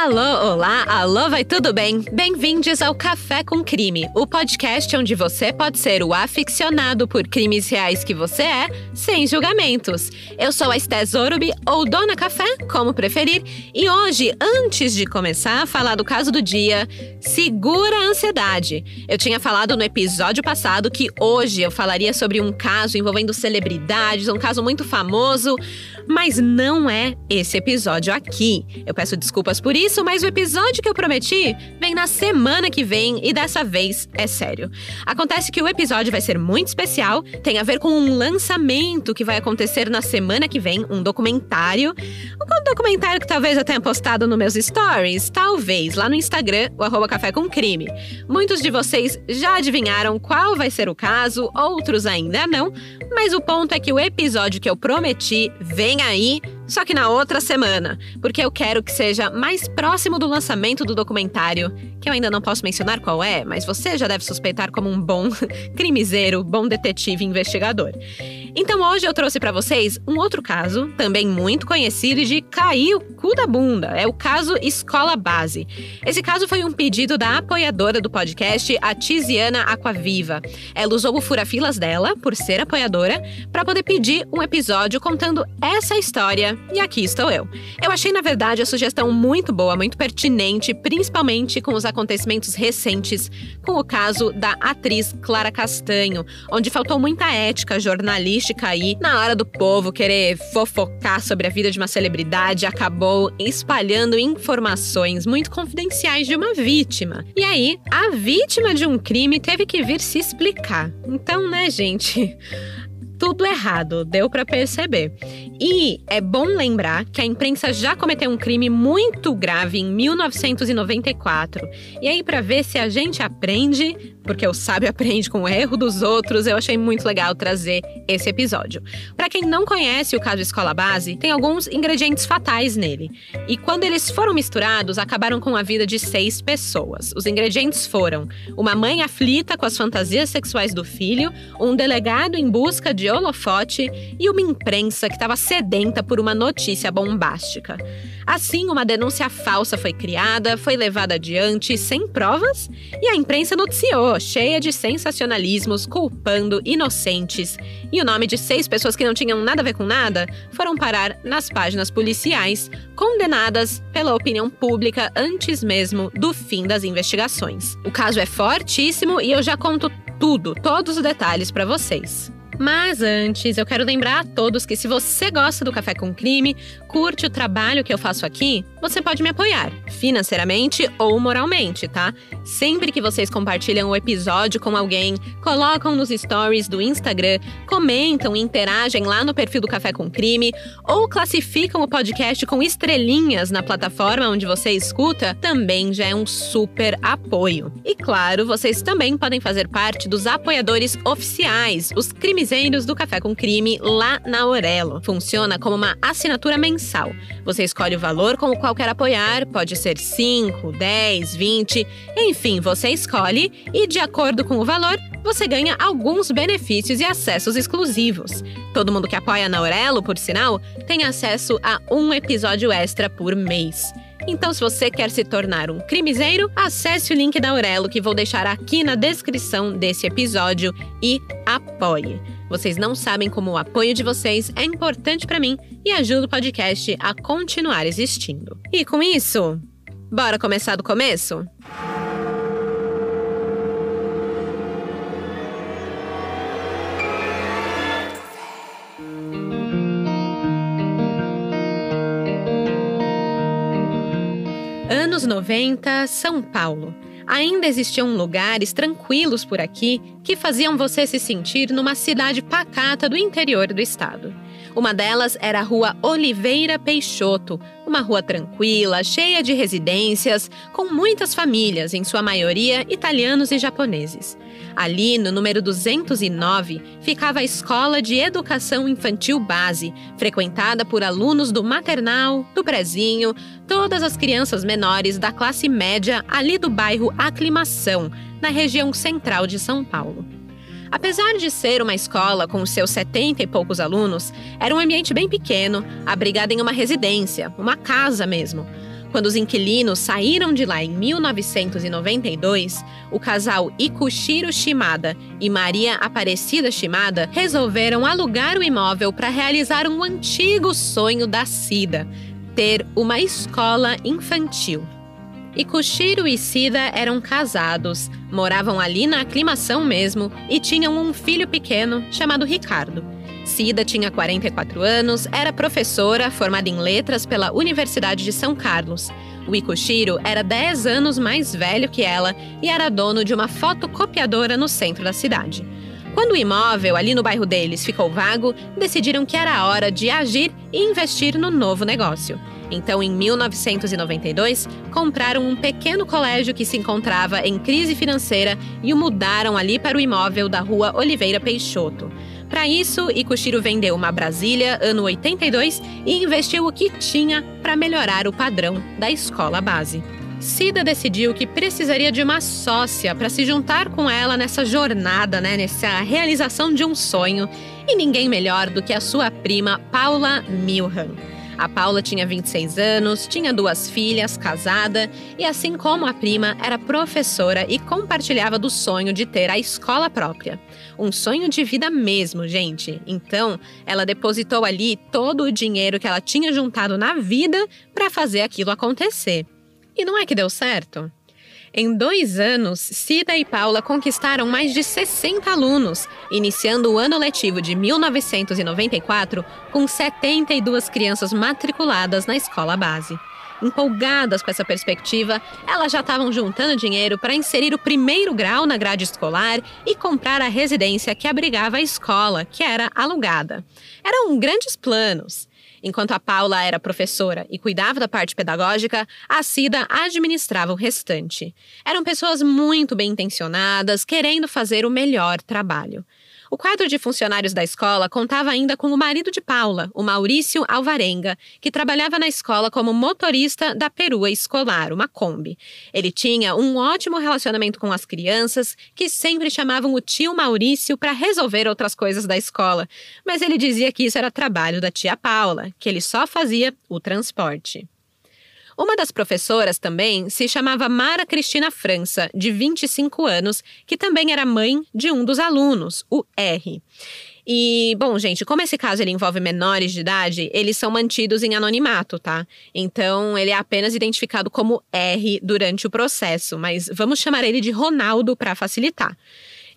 Alô, olá, alô, vai tudo bem? Bem-vindos ao Café com Crime, o podcast onde você pode ser o aficionado por crimes reais que você é, sem julgamentos. Eu sou a Esté Zorubi, ou Dona Café, como preferir, e hoje, antes de começar a falar do caso do dia, segura a ansiedade. Eu tinha falado no episódio passado que hoje eu falaria sobre um caso envolvendo celebridades, um caso muito famoso, mas não é esse episódio aqui. Eu peço desculpas por isso, mas o episódio que eu prometi vem na semana que vem e dessa vez é sério. Acontece que o episódio vai ser muito especial, tem a ver com um lançamento que vai acontecer na semana que vem, um documentário. Um documentário que talvez eu tenha postado nos meus stories, talvez, lá no Instagram, o @café com crime. Muitos de vocês já adivinharam qual vai ser o caso, outros ainda não, mas o ponto é que o episódio que eu prometi vem aí, só que na outra semana, porque eu quero que seja mais próximo do lançamento do documentário, que eu ainda não posso mencionar qual é, mas você já deve suspeitar como um bom crimiseiro, bom detetive investigador. Então hoje eu trouxe pra vocês um outro caso, também muito conhecido de cair o cu da bunda, é o caso Escola Base. Esse caso foi um pedido da apoiadora do podcast, a Tiziana Aquaviva. Ela usou o fura-filas dela, por ser apoiadora, pra poder pedir um episódio contando essa história, e aqui estou eu. Eu achei, na verdade, a sugestão muito boa, muito pertinente, principalmente com os acontecimentos recentes, com o caso da atriz Clara Castanho, onde faltou muita ética jornalística aí, na hora do povo querer fofocar sobre a vida de uma celebridade, acabou espalhando informações muito confidenciais de uma vítima. E aí, a vítima de um crime teve que vir se explicar. Então, né, gente? Tudo errado, deu pra perceber. E é bom lembrar que a imprensa já cometeu um crime muito grave em 1994. E aí, pra ver se a gente aprende, porque o sábio aprende com o erro dos outros, eu achei muito legal trazer esse episódio. Pra quem não conhece o caso Escola Base, tem alguns ingredientes fatais nele. E quando eles foram misturados, acabaram com a vida de 6 pessoas. Os ingredientes foram uma mãe aflita com as fantasias sexuais do filho, um delegado em busca de holofote e uma imprensa que estava sedenta por uma notícia bombástica. Assim, uma denúncia falsa foi criada, foi levada adiante sem provas e a imprensa noticiou, cheia de sensacionalismos, culpando inocentes. E o nome de 6 pessoas que não tinham nada a ver com nada foram parar nas páginas policiais, condenadas pela opinião pública antes mesmo do fim das investigações. O caso é fortíssimo e eu já conto tudo, todos os detalhes para vocês. Mas antes, eu quero lembrar a todos que se você gosta do Café com Crime, curte o trabalho que eu faço aqui, você pode me apoiar, financeiramente ou moralmente, tá? Sempre que vocês compartilham o episódio com alguém, colocam nos stories do Instagram, comentam e interagem lá no perfil do Café com Crime, ou classificam o podcast com estrelinhas na plataforma onde você escuta, também já é um super apoio. E claro, vocês também podem fazer parte dos apoiadores oficiais, os crimezeiros do Café com Crime lá na Aurelo. Funciona como uma assinatura mensal. Você escolhe o valor com o qual quer apoiar, pode ser 5, 10, 20, enfim, você escolhe e de acordo com o valor, você ganha alguns benefícios e acessos exclusivos. Todo mundo que apoia na Aurelo, por sinal, tem acesso a um episódio extra por mês. Então, se você quer se tornar um crimiseiro, acesse o link da Aurelo que vou deixar aqui na descrição desse episódio e apoie. Vocês não sabem como o apoio de vocês é importante pra mim e ajuda o podcast a continuar existindo. E com isso, bora começar do começo? Anos 90, São Paulo. Ainda existiam lugares tranquilos por aqui que faziam você se sentir numa cidade pacata do interior do estado. Uma delas era a Rua Oliveira Peixoto, uma rua tranquila, cheia de residências, com muitas famílias, em sua maioria italianos e japoneses. Ali, no número 209, ficava a Escola de Educação Infantil Base, frequentada por alunos do maternal, do prezinho, todas as crianças menores da classe média ali do bairro Aclimação, na região central de São Paulo. Apesar de ser uma escola com seus 70 e poucos alunos, era um ambiente bem pequeno, abrigado em uma residência, uma casa mesmo. Quando os inquilinos saíram de lá em 1992, o casal Ikushiro Shimada e Maria Aparecida Shimada resolveram alugar o imóvel para realizar um antigo sonho da Cida: ter uma escola infantil. Ikushiro e Cida eram casados, moravam ali na aclimação mesmo e tinham um filho pequeno chamado Ricardo. Cida tinha 44 anos, era professora formada em letras pela Universidade de São Carlos. O Ikushiro era 10 anos mais velho que ela e era dono de uma fotocopiadora no centro da cidade. Quando o imóvel ali no bairro deles ficou vago, decidiram que era hora de agir e investir no novo negócio. Então, em 1992, compraram um pequeno colégio que se encontrava em crise financeira e o mudaram ali para o imóvel da rua Oliveira Peixoto. Para isso, Ikushiro vendeu uma Brasília, ano 82, e investiu o que tinha para melhorar o padrão da escola base. Cida decidiu que precisaria de uma sócia para se juntar com ela nessa jornada, nessa realização de um sonho, e ninguém melhor do que a sua prima Paula Milham. A Paula tinha 26 anos, tinha 2 filhas, casada, e assim como a prima, era professora e compartilhava do sonho de ter a escola própria. Um sonho de vida mesmo, gente. Então, ela depositou ali todo o dinheiro que ela tinha juntado na vida para fazer aquilo acontecer. E não é que deu certo? Em 2 anos, Cida e Paula conquistaram mais de 60 alunos, iniciando o ano letivo de 1994 com 72 crianças matriculadas na escola base. Empolgadas com essa perspectiva, elas já estavam juntando dinheiro para inserir o 1º grau na grade escolar e comprar a residência que abrigava a escola, que era alugada. Eram grandes planos. Enquanto a Paula era professora e cuidava da parte pedagógica, a Cida administrava o restante. Eram pessoas muito bem intencionadas, querendo fazer o melhor trabalho. O quadro de funcionários da escola contava ainda com o marido de Paula, o Maurício Alvarenga, que trabalhava na escola como motorista da perua escolar, uma Kombi. Ele tinha um ótimo relacionamento com as crianças, que sempre chamavam o tio Maurício para resolver outras coisas da escola, mas ele dizia que isso era trabalho da tia Paula, que ele só fazia o transporte. Uma das professoras também se chamava Mara Cristina França, de 25 anos, que também era mãe de um dos alunos, o R. E, bom, gente, como esse caso ele envolve menores de idade, eles são mantidos em anonimato, tá? Então, ele é apenas identificado como R durante o processo, mas vamos chamar ele de Ronaldo para facilitar.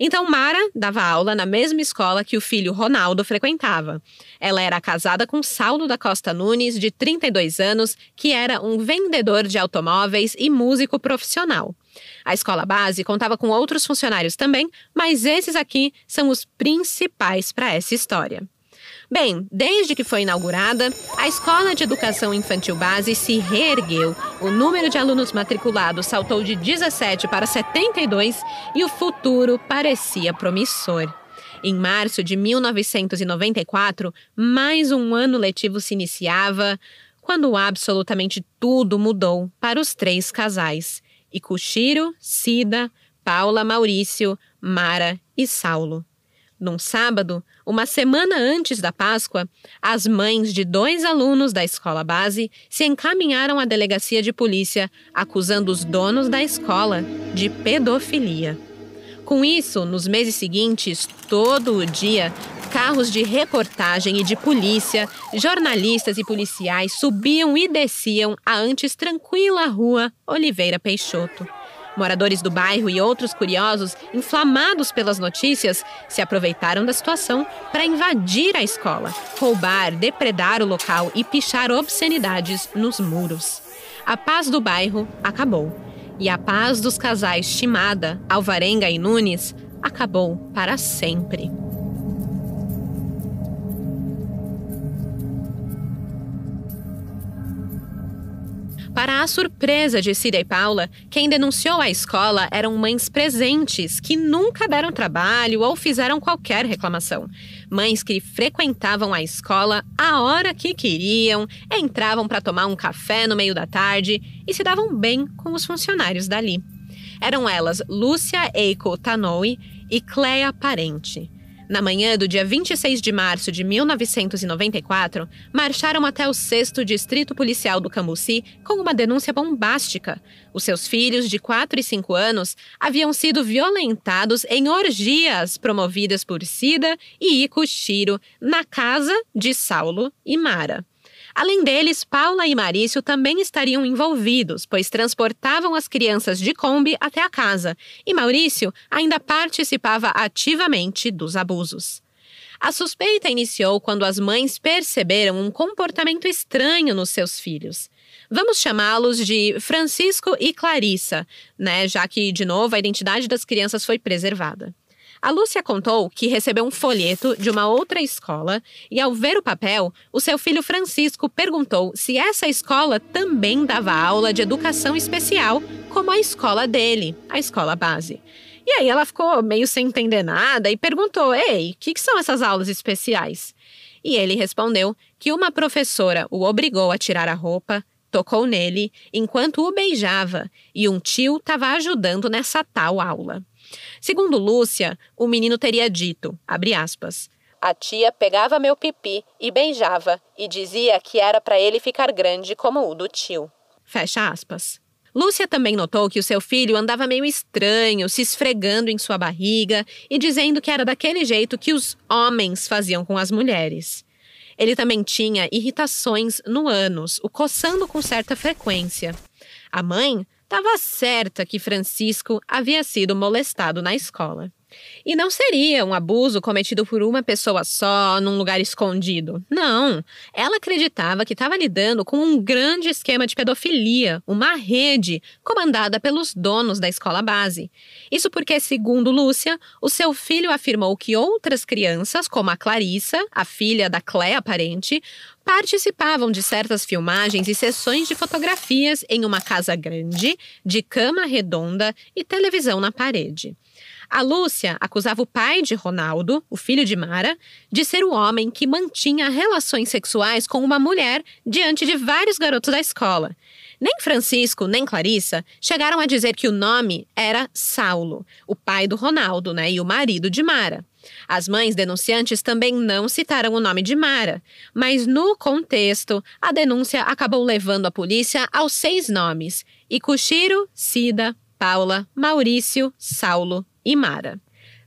Então, Mara dava aula na mesma escola que o filho Ronaldo frequentava. Ela era casada com Saulo da Costa Nunes, de 32 anos, que era um vendedor de automóveis e músico profissional. A escola base contava com outros funcionários também, mas esses aqui são os principais para essa história. Bem, desde que foi inaugurada, a Escola de Educação Infantil Base se reergueu, o número de alunos matriculados saltou de 17 para 72 e o futuro parecia promissor. Em março de 1994, mais um ano letivo se iniciava, quando absolutamente tudo mudou para os 3 casais: Ikushiro, Cida, Paula, Maurício, Mara e Saulo. Num sábado, uma semana antes da Páscoa, as mães de 2 alunos da escola base se encaminharam à delegacia de polícia, acusando os donos da escola de pedofilia. Com isso, nos meses seguintes, todo o dia, carros de reportagem e de polícia, jornalistas e policiais subiam e desciam a antes tranquila rua Oliveira Peixoto. Moradores do bairro e outros curiosos, inflamados pelas notícias, se aproveitaram da situação para invadir a escola, roubar, depredar o local e pichar obscenidades nos muros. A paz do bairro acabou. E a paz dos casais Shimada, Alvarenga e Nunes acabou para sempre. Para a surpresa de Cida e Paula, quem denunciou a escola eram mães presentes, que nunca deram trabalho ou fizeram qualquer reclamação. Mães que frequentavam a escola a hora que queriam, entravam para tomar um café no meio da tarde e se davam bem com os funcionários dali. Eram elas Lúcia Eiko Tanoui e Cleia Parente. Na manhã do dia 26 de março de 1994, marcharam até o 6º Distrito Policial do Cambuci com uma denúncia bombástica. Os seus filhos, de 4 e 5 anos, haviam sido violentados em orgias promovidas por Cida e Ico Chiro na casa de Saulo e Mara. Além deles, Paula e Maurício também estariam envolvidos, pois transportavam as crianças de Kombi até a casa, e Maurício ainda participava ativamente dos abusos. A suspeita iniciou quando as mães perceberam um comportamento estranho nos seus filhos. Vamos chamá-los de Francisco e Clarissa, já que, de novo, a identidade das crianças foi preservada. A Lúcia contou que recebeu um folheto de uma outra escola e, ao ver o papel, o seu filho Francisco perguntou se essa escola também dava aula de educação especial, como a escola dele, a escola base. E aí ela ficou meio sem entender nada e perguntou: "Ei, o que são essas aulas especiais?" E ele respondeu que uma professora o obrigou a tirar a roupa, tocou nele enquanto o beijava e um tio estava ajudando nessa tal aula. Segundo Lúcia, o menino teria dito, abre aspas, "A tia pegava meu pipi e beijava e dizia que era para ele ficar grande como o do tio." Fecha aspas. Lúcia também notou que o seu filho andava meio estranho, se esfregando em sua barriga e dizendo que era daquele jeito que os homens faziam com as mulheres. Ele também tinha irritações no ânus, o coçando com certa frequência. A mãe estava certa que Francisco havia sido molestado na escola. E não seria um abuso cometido por uma pessoa só, num lugar escondido. Não, ela acreditava que estava lidando com um grande esquema de pedofilia, uma rede comandada pelos donos da escola base. Isso porque, segundo Lúcia, o seu filho afirmou que outras crianças, como a Clarissa, a filha da Cléa Parente, participavam de certas filmagens e sessões de fotografias em uma casa grande, de cama redonda e televisão na parede. A Lúcia acusava o pai de Ronaldo, o filho de Mara, de ser o homem que mantinha relações sexuais com uma mulher diante de vários garotos da escola. Nem Francisco, nem Clarissa chegaram a dizer que o nome era Saulo, o pai do Ronaldo, e o marido de Mara. As mães denunciantes também não citaram o nome de Mara, mas no contexto, a denúncia acabou levando a polícia aos 6 nomes: Ico Chiro, Cida, Paula, Maurício, Saulo e Mara.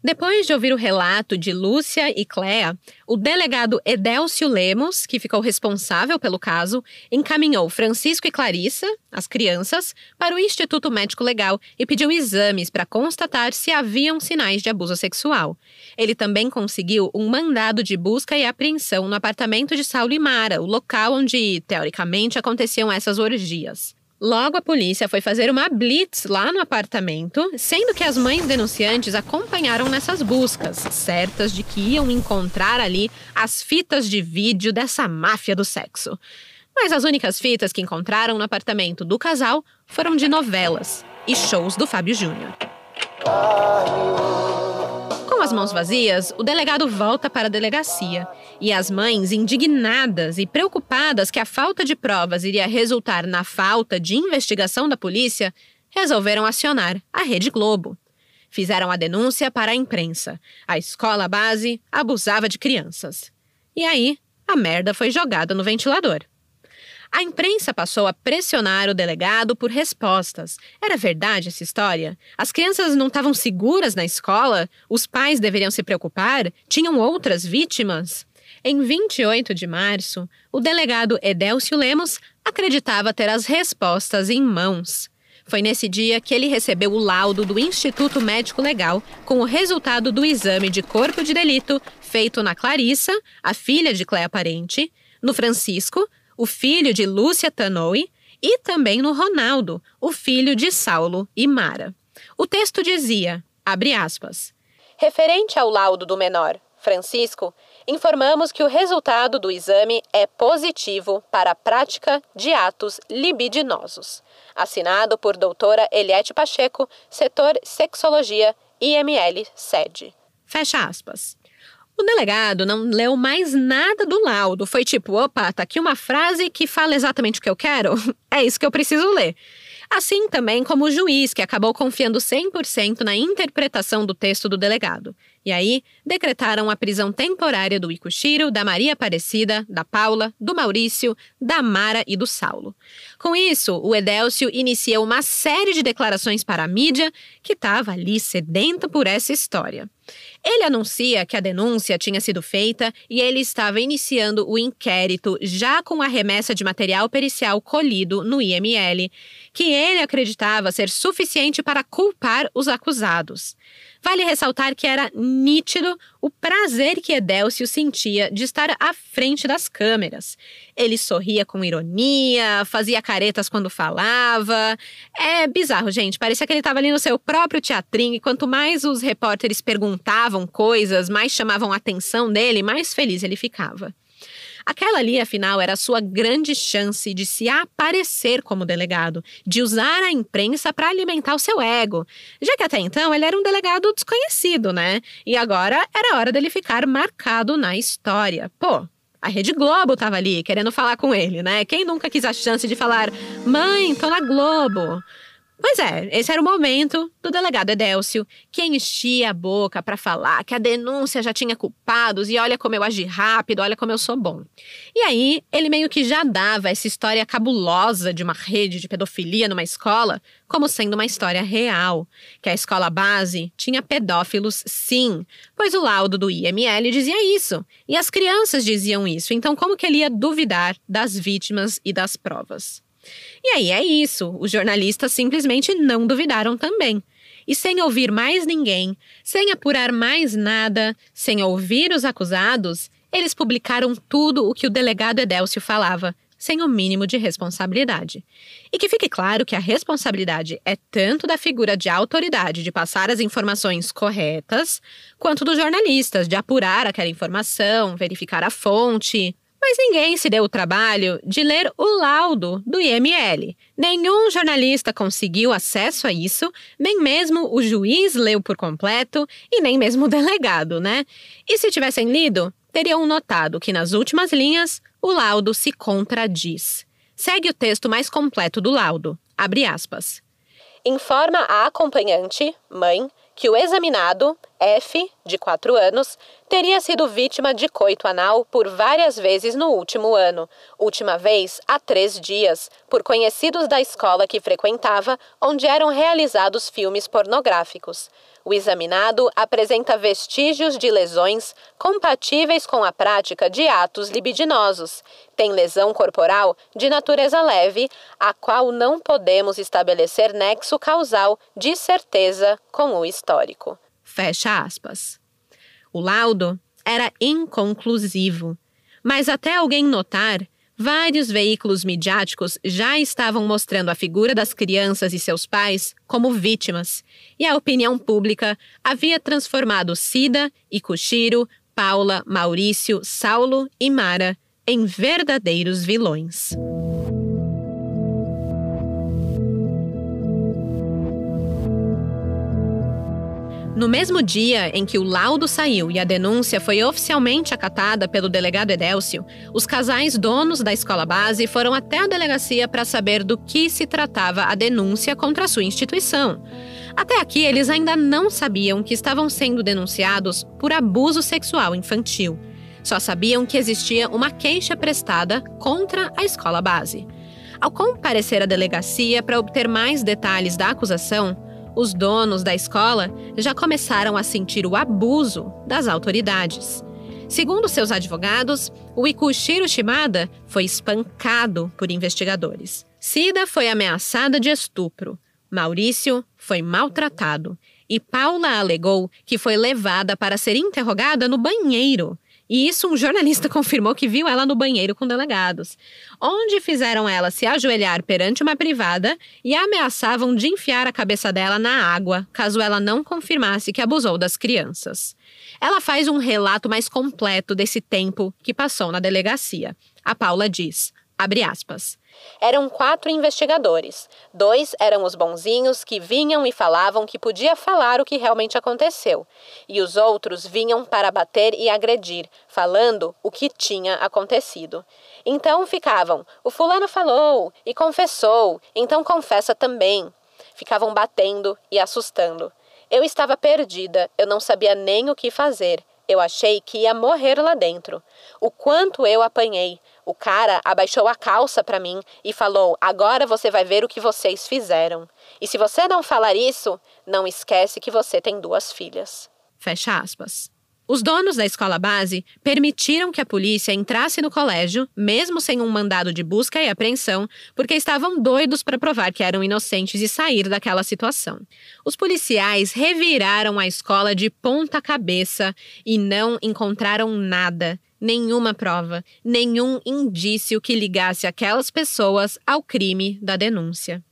Depois de ouvir o relato de Lúcia e Cléa, o delegado Edélcio Lemos, que ficou responsável pelo caso, encaminhou Francisco e Clarissa, as crianças, para o Instituto Médico Legal e pediu exames para constatar se haviam sinais de abuso sexual. Ele também conseguiu um mandado de busca e apreensão no apartamento de Saulo e Mara, o local onde, teoricamente, aconteciam essas orgias. Logo, a polícia foi fazer uma blitz lá no apartamento, sendo que as mães denunciantes acompanharam nessas buscas, certas de que iam encontrar ali as fitas de vídeo dessa máfia do sexo. Mas as únicas fitas que encontraram no apartamento do casal foram de novelas e shows do Fábio Júnior. Com as mãos vazias, o delegado volta para a delegacia e as mães, indignadas e preocupadas que a falta de provas iria resultar na falta de investigação da polícia, resolveram acionar a Rede Globo. Fizeram a denúncia para a imprensa. A escola base abusava de crianças. E aí, a merda foi jogada no ventilador. A imprensa passou a pressionar o delegado por respostas. Era verdade essa história? As crianças não estavam seguras na escola? Os pais deveriam se preocupar? Tinham outras vítimas? Em 28 de março, o delegado Edélcio Lemos acreditava ter as respostas em mãos. Foi nesse dia que ele recebeu o laudo do Instituto Médico Legal com o resultado do exame de corpo de delito feito na Clarissa, a filha de Cléa Parente, no Francisco, o filho de Lúcia Tanoui, e também no Ronaldo, o filho de Saulo e Mara. O texto dizia, abre aspas, referente ao laudo do menor, Francisco, informamos que o resultado do exame é positivo para a prática de atos libidinosos. Assinado por doutora Eliette Pacheco, setor Sexologia, IML, sede. Fecha aspas. O delegado não leu mais nada do laudo. Foi tipo, opa, tá aqui uma frase que fala exatamente o que eu quero. É isso que eu preciso ler. Assim também como o juiz, que acabou confiando 100% na interpretação do texto do delegado. E aí, decretaram a prisão temporária do Ikushiro, da Maria Aparecida, da Paula, do Maurício, da Mara e do Saulo. Com isso, o Edélcio inicia uma série de declarações para a mídia que estava ali sedenta por essa história. Ele anuncia que a denúncia tinha sido feita e ele estava iniciando o inquérito já com a remessa de material pericial colhido no IML, que ele acreditava ser suficiente para culpar os acusados. Vale ressaltar que era nítido o prazer que Edélcio sentia de estar à frente das câmeras. Ele sorria com ironia, fazia caretas quando falava. É bizarro, gente. Parecia que ele estava ali no seu próprio teatrinho e quanto mais os repórteres perguntavam coisas, mais chamavam a atenção dele, mais feliz ele ficava. Aquela ali, afinal, era a sua grande chance de se aparecer como delegado, de usar a imprensa para alimentar o seu ego, já que até então ele era um delegado desconhecido, né? E agora era hora dele ficar marcado na história. Pô, a Rede Globo tava ali querendo falar com ele, né? Quem nunca quis a chance de falar, mãe, tô na Globo? Pois é, esse era o momento do delegado Edélcio, que enchia a boca para falar que a denúncia já tinha culpados e olha como eu agi rápido, olha como eu sou bom. E aí, ele meio que já dava essa história cabulosa de uma rede de pedofilia numa escola como sendo uma história real, que a escola base tinha pedófilos sim, pois o laudo do IML dizia isso, e as crianças diziam isso, então como que ele ia duvidar das vítimas e das provas? E aí é isso, os jornalistas simplesmente não duvidaram também. E sem ouvir mais ninguém, sem apurar mais nada, sem ouvir os acusados, eles publicaram tudo o que o delegado Edélcio falava, sem o mínimo de responsabilidade. E que fique claro que a responsabilidade é tanto da figura de autoridade de passar as informações corretas, quanto dos jornalistas de apurar aquela informação, verificar a fonte. Mas ninguém se deu o trabalho de ler o laudo do IML. Nenhum jornalista conseguiu acesso a isso, nem mesmo o juiz leu por completo e nem mesmo o delegado, né? E se tivessem lido, teriam notado que nas últimas linhas o laudo se contradiz. Segue o texto mais completo do laudo, abre aspas. Informa a acompanhante, mãe, que o examinado, F, de 4 anos, teria sido vítima de coito anal por várias vezes no último ano, última vez há 3 dias, por conhecidos da escola que frequentava, onde eram realizados filmes pornográficos. O examinado apresenta vestígios de lesões compatíveis com a prática de atos libidinosos. Tem lesão corporal de natureza leve, a qual não podemos estabelecer nexo causal de certeza com o histórico. Fecha aspas. O laudo era inconclusivo, mas até alguém notar, vários veículos midiáticos já estavam mostrando a figura das crianças e seus pais como vítimas, e a opinião pública havia transformado Cida, Ikushiro, Paula, Maurício, Saulo e Mara em verdadeiros vilões. No mesmo dia em que o laudo saiu e a denúncia foi oficialmente acatada pelo delegado Edélcio, os casais donos da escola base foram até a delegacia para saber do que se tratava a denúncia contra a sua instituição. Até aqui, eles ainda não sabiam que estavam sendo denunciados por abuso sexual infantil. Só sabiam que existia uma queixa prestada contra a escola base. Ao comparecer à delegacia para obter mais detalhes da acusação, os donos da escola já começaram a sentir o abuso das autoridades. Segundo seus advogados, o Ikushiro Shimada foi espancado por investigadores. Cida foi ameaçada de estupro. Maurício foi maltratado. E Paula alegou que foi levada para ser interrogada no banheiro. E isso um jornalista confirmou que viu ela no banheiro com delegados, onde fizeram ela se ajoelhar perante uma privada e ameaçavam de enfiar a cabeça dela na água, caso ela não confirmasse que abusou das crianças. Ela faz um relato mais completo desse tempo que passou na delegacia. A Paula diz, abre aspas, eram 4 investigadores. 2 eram os bonzinhos que vinham e falavam que podia falar o que realmente aconteceu. E os outros vinham para bater e agredir, falando o que tinha acontecido. Então ficavam, o fulano falou e confessou, então confessa também. Ficavam batendo e assustando. Eu estava perdida, eu não sabia nem o que fazer. Eu achei que ia morrer lá dentro. O quanto eu apanhei. O cara abaixou a calça para mim e falou: agora você vai ver o que vocês fizeram. E se você não falar isso, não esquece que você tem 2 filhas. Fecha aspas. Os donos da escola base permitiram que a polícia entrasse no colégio, mesmo sem um mandado de busca e apreensão, porque estavam doidos para provar que eram inocentes e sair daquela situação. Os policiais reviraram a escola de ponta cabeça e não encontraram nada, nenhuma prova, nenhum indício que ligasse aquelas pessoas ao crime da denúncia.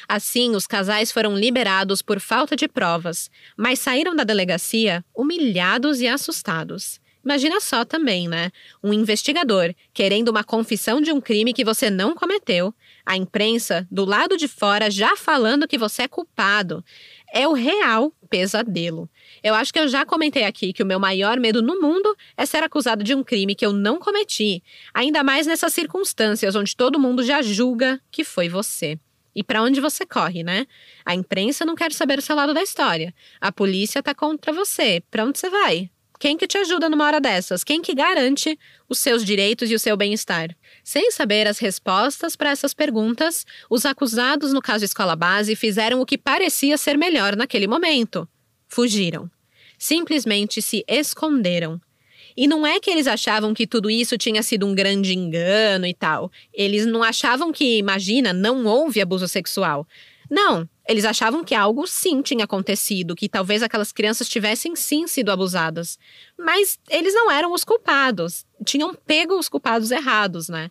Assim, os casais foram liberados por falta de provas, mas saíram da delegacia humilhados e assustados. Imagina só também, né? Um investigador querendo uma confissão de um crime que você não cometeu, a imprensa do lado de fora já falando que você é culpado. É o real pesadelo. Eu acho que eu já comentei aqui que o meu maior medo no mundo é ser acusado de um crime que eu não cometi, ainda mais nessas circunstâncias onde todo mundo já julga que foi você. E para onde você corre, né? A imprensa não quer saber o seu lado da história. A polícia tá contra você. Para onde você vai? Quem que te ajuda numa hora dessas? Quem que garante os seus direitos e o seu bem-estar? Sem saber as respostas para essas perguntas, os acusados no caso Escola Base fizeram o que parecia ser melhor naquele momento. Fugiram. Simplesmente se esconderam. E não é que eles achavam que tudo isso tinha sido um grande engano e tal. Eles não achavam que, imagina, não houve abuso sexual. Não, eles achavam que algo sim tinha acontecido, que talvez aquelas crianças tivessem sim sido abusadas. Mas eles não eram os culpados, tinham pego os culpados errados, né?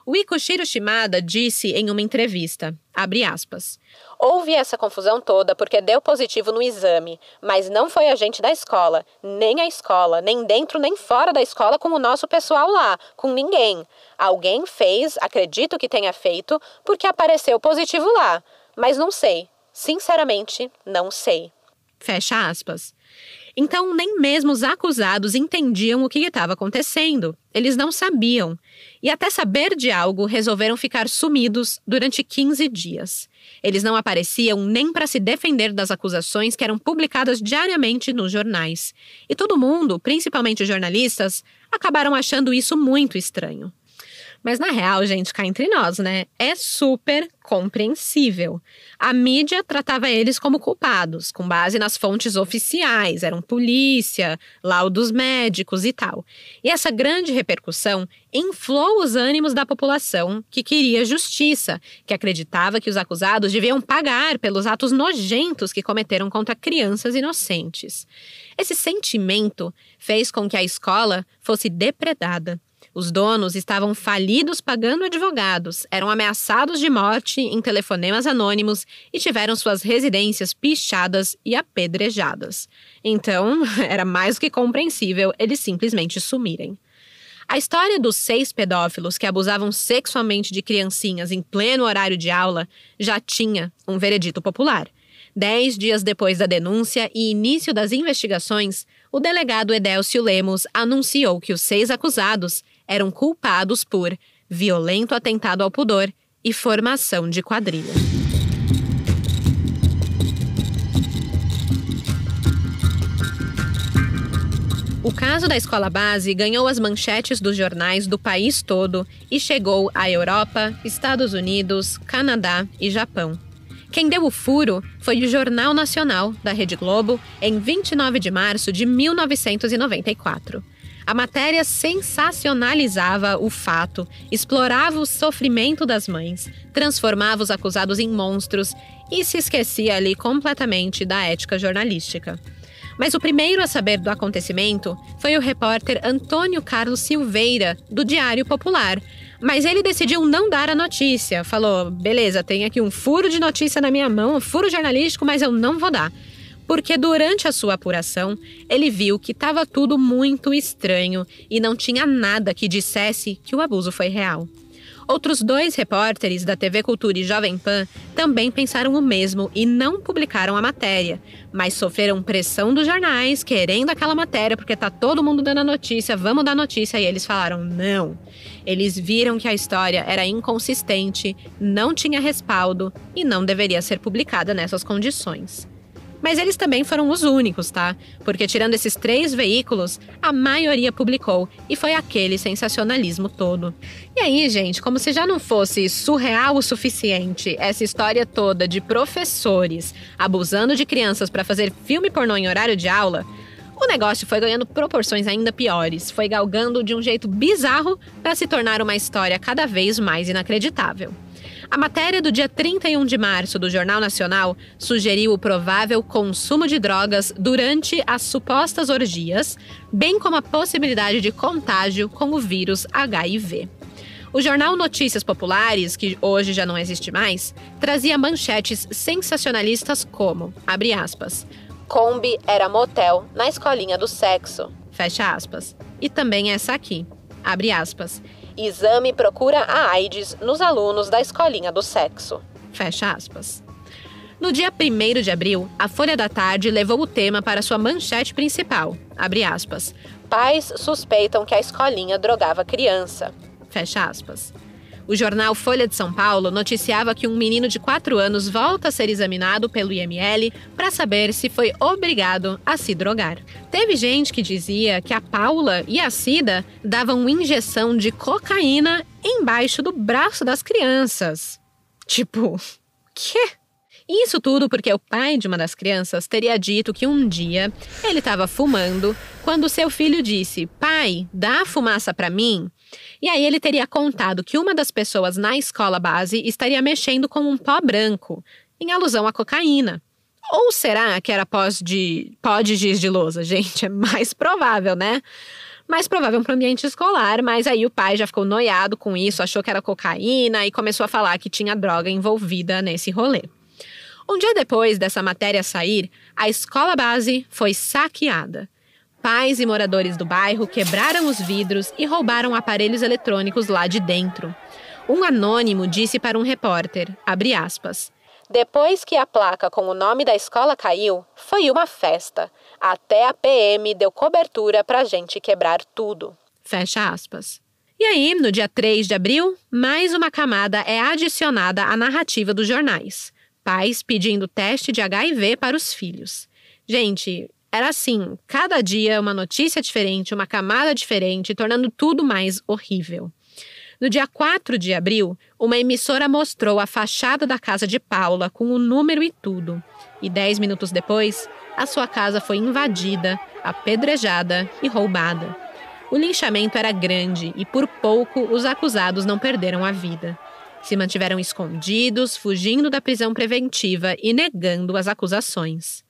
O Ikushiro Shimada disse em uma entrevista, abre aspas, houve essa confusão toda porque deu positivo no exame, mas não foi a gente da escola, nem dentro nem fora da escola com o nosso pessoal lá, com ninguém. Alguém fez, acredito que tenha feito, porque apareceu positivo lá, mas não sei, sinceramente não sei. Fecha aspas. Então, nem mesmo os acusados entendiam o que estava acontecendo. Eles não sabiam. E até saber de algo, resolveram ficar sumidos durante 15 dias. Eles não apareciam nem para se defender das acusações que eram publicadas diariamente nos jornais. E todo mundo, principalmente os jornalistas, acabaram achando isso muito estranho. Mas na real, gente, cá entre nós, né? É super compreensível. A mídia tratava eles como culpados, com base nas fontes oficiais, eram polícia, laudos médicos e tal. E essa grande repercussão inflou os ânimos da população que queria justiça, que acreditava que os acusados deviam pagar pelos atos nojentos que cometeram contra crianças inocentes. Esse sentimento fez com que a escola fosse depredada. Os donos estavam falidos pagando advogados, eram ameaçados de morte em telefonemas anônimos e tiveram suas residências pichadas e apedrejadas. Então, era mais do que compreensível eles simplesmente sumirem. A história dos 6 pedófilos que abusavam sexualmente de criancinhas em pleno horário de aula já tinha um veredito popular. 10 dias depois da denúncia e início das investigações, o delegado Edélcio Lemos anunciou que os 6 acusados eram culpados por violento atentado ao pudor e formação de quadrilha. O caso da Escola Base ganhou as manchetes dos jornais do país todo e chegou à Europa, Estados Unidos, Canadá e Japão. Quem deu o furo foi o Jornal Nacional, da Rede Globo, em 29 de março de 1994. A matéria sensacionalizava o fato, explorava o sofrimento das mães, transformava os acusados em monstros e se esquecia ali completamente da ética jornalística. Mas o primeiro a saber do acontecimento foi o repórter Antônio Carlos Silveira, do Diário Popular. Mas ele decidiu não dar a notícia. Falou, beleza, tem aqui um furo de notícia na minha mão, um furo jornalístico, mas eu não vou dar. Porque durante a sua apuração, ele viu que estava tudo muito estranho e não tinha nada que dissesse que o abuso foi real. Outros 2 repórteres da TV Cultura e Jovem Pan também pensaram o mesmo e não publicaram a matéria, mas sofreram pressão dos jornais querendo aquela matéria porque tá todo mundo dando a notícia, vamos dar notícia, e eles falaram não. Eles viram que a história era inconsistente, não tinha respaldo e não deveria ser publicada nessas condições. Mas eles também foram os únicos, tá? Porque tirando esses 3 veículos, a maioria publicou e foi aquele sensacionalismo todo. E aí, gente, como se já não fosse surreal o suficiente essa história toda de professores abusando de crianças para fazer filme pornô em horário de aula, o negócio foi ganhando proporções ainda piores, foi galgando de um jeito bizarro para se tornar uma história cada vez mais inacreditável. A matéria do dia 31 de março do Jornal Nacional sugeriu o provável consumo de drogas durante as supostas orgias, bem como a possibilidade de contágio com o vírus HIV. O jornal Notícias Populares, que hoje já não existe mais, trazia manchetes sensacionalistas como, abre aspas, Kombi era motel na escolinha do sexo, fecha aspas. E também essa aqui, abre aspas, exame procura a AIDS nos alunos da escolinha do sexo, fecha aspas. No dia 1º de abril, a Folha da Tarde levou o tema para sua manchete principal, abre aspas, pais suspeitam que a escolinha drogava criança, fecha aspas. O jornal Folha de São Paulo noticiava que um menino de 4 anos volta a ser examinado pelo IML para saber se foi obrigado a se drogar. Teve gente que dizia que a Paula e a Cida davam injeção de cocaína embaixo do braço das crianças. Tipo, quê? Isso tudo porque o pai de uma das crianças teria dito que um dia ele estava fumando quando seu filho disse, pai, dá a fumaça para mim? E aí ele teria contado que uma das pessoas na escola base estaria mexendo com um pó branco, em alusão à cocaína. Ou será que era pó de giz de lousa? Gente, é mais provável, né? Mais provável para o ambiente escolar, mas aí o pai já ficou noiado com isso, achou que era cocaína e começou a falar que tinha droga envolvida nesse rolê. Um dia depois dessa matéria sair, a escola base foi saqueada. Pais e moradores do bairro quebraram os vidros e roubaram aparelhos eletrônicos lá de dentro. Um anônimo disse para um repórter, abre aspas, depois que a placa com o nome da escola caiu, foi uma festa. Até a PM deu cobertura pra gente quebrar tudo. Fecha aspas. E aí, no dia 3 de abril, mais uma camada é adicionada à narrativa dos jornais. Pais pedindo teste de HIV para os filhos. Gente, era assim, cada dia uma notícia diferente, uma camada diferente, tornando tudo mais horrível. No dia 4 de abril, uma emissora mostrou a fachada da casa de Paula com o número e tudo. E 10 minutos depois, a sua casa foi invadida, apedrejada e roubada. O linchamento era grande e por pouco os acusados não perderam a vida. Se mantiveram escondidos, fugindo da prisão preventiva e negando as acusações.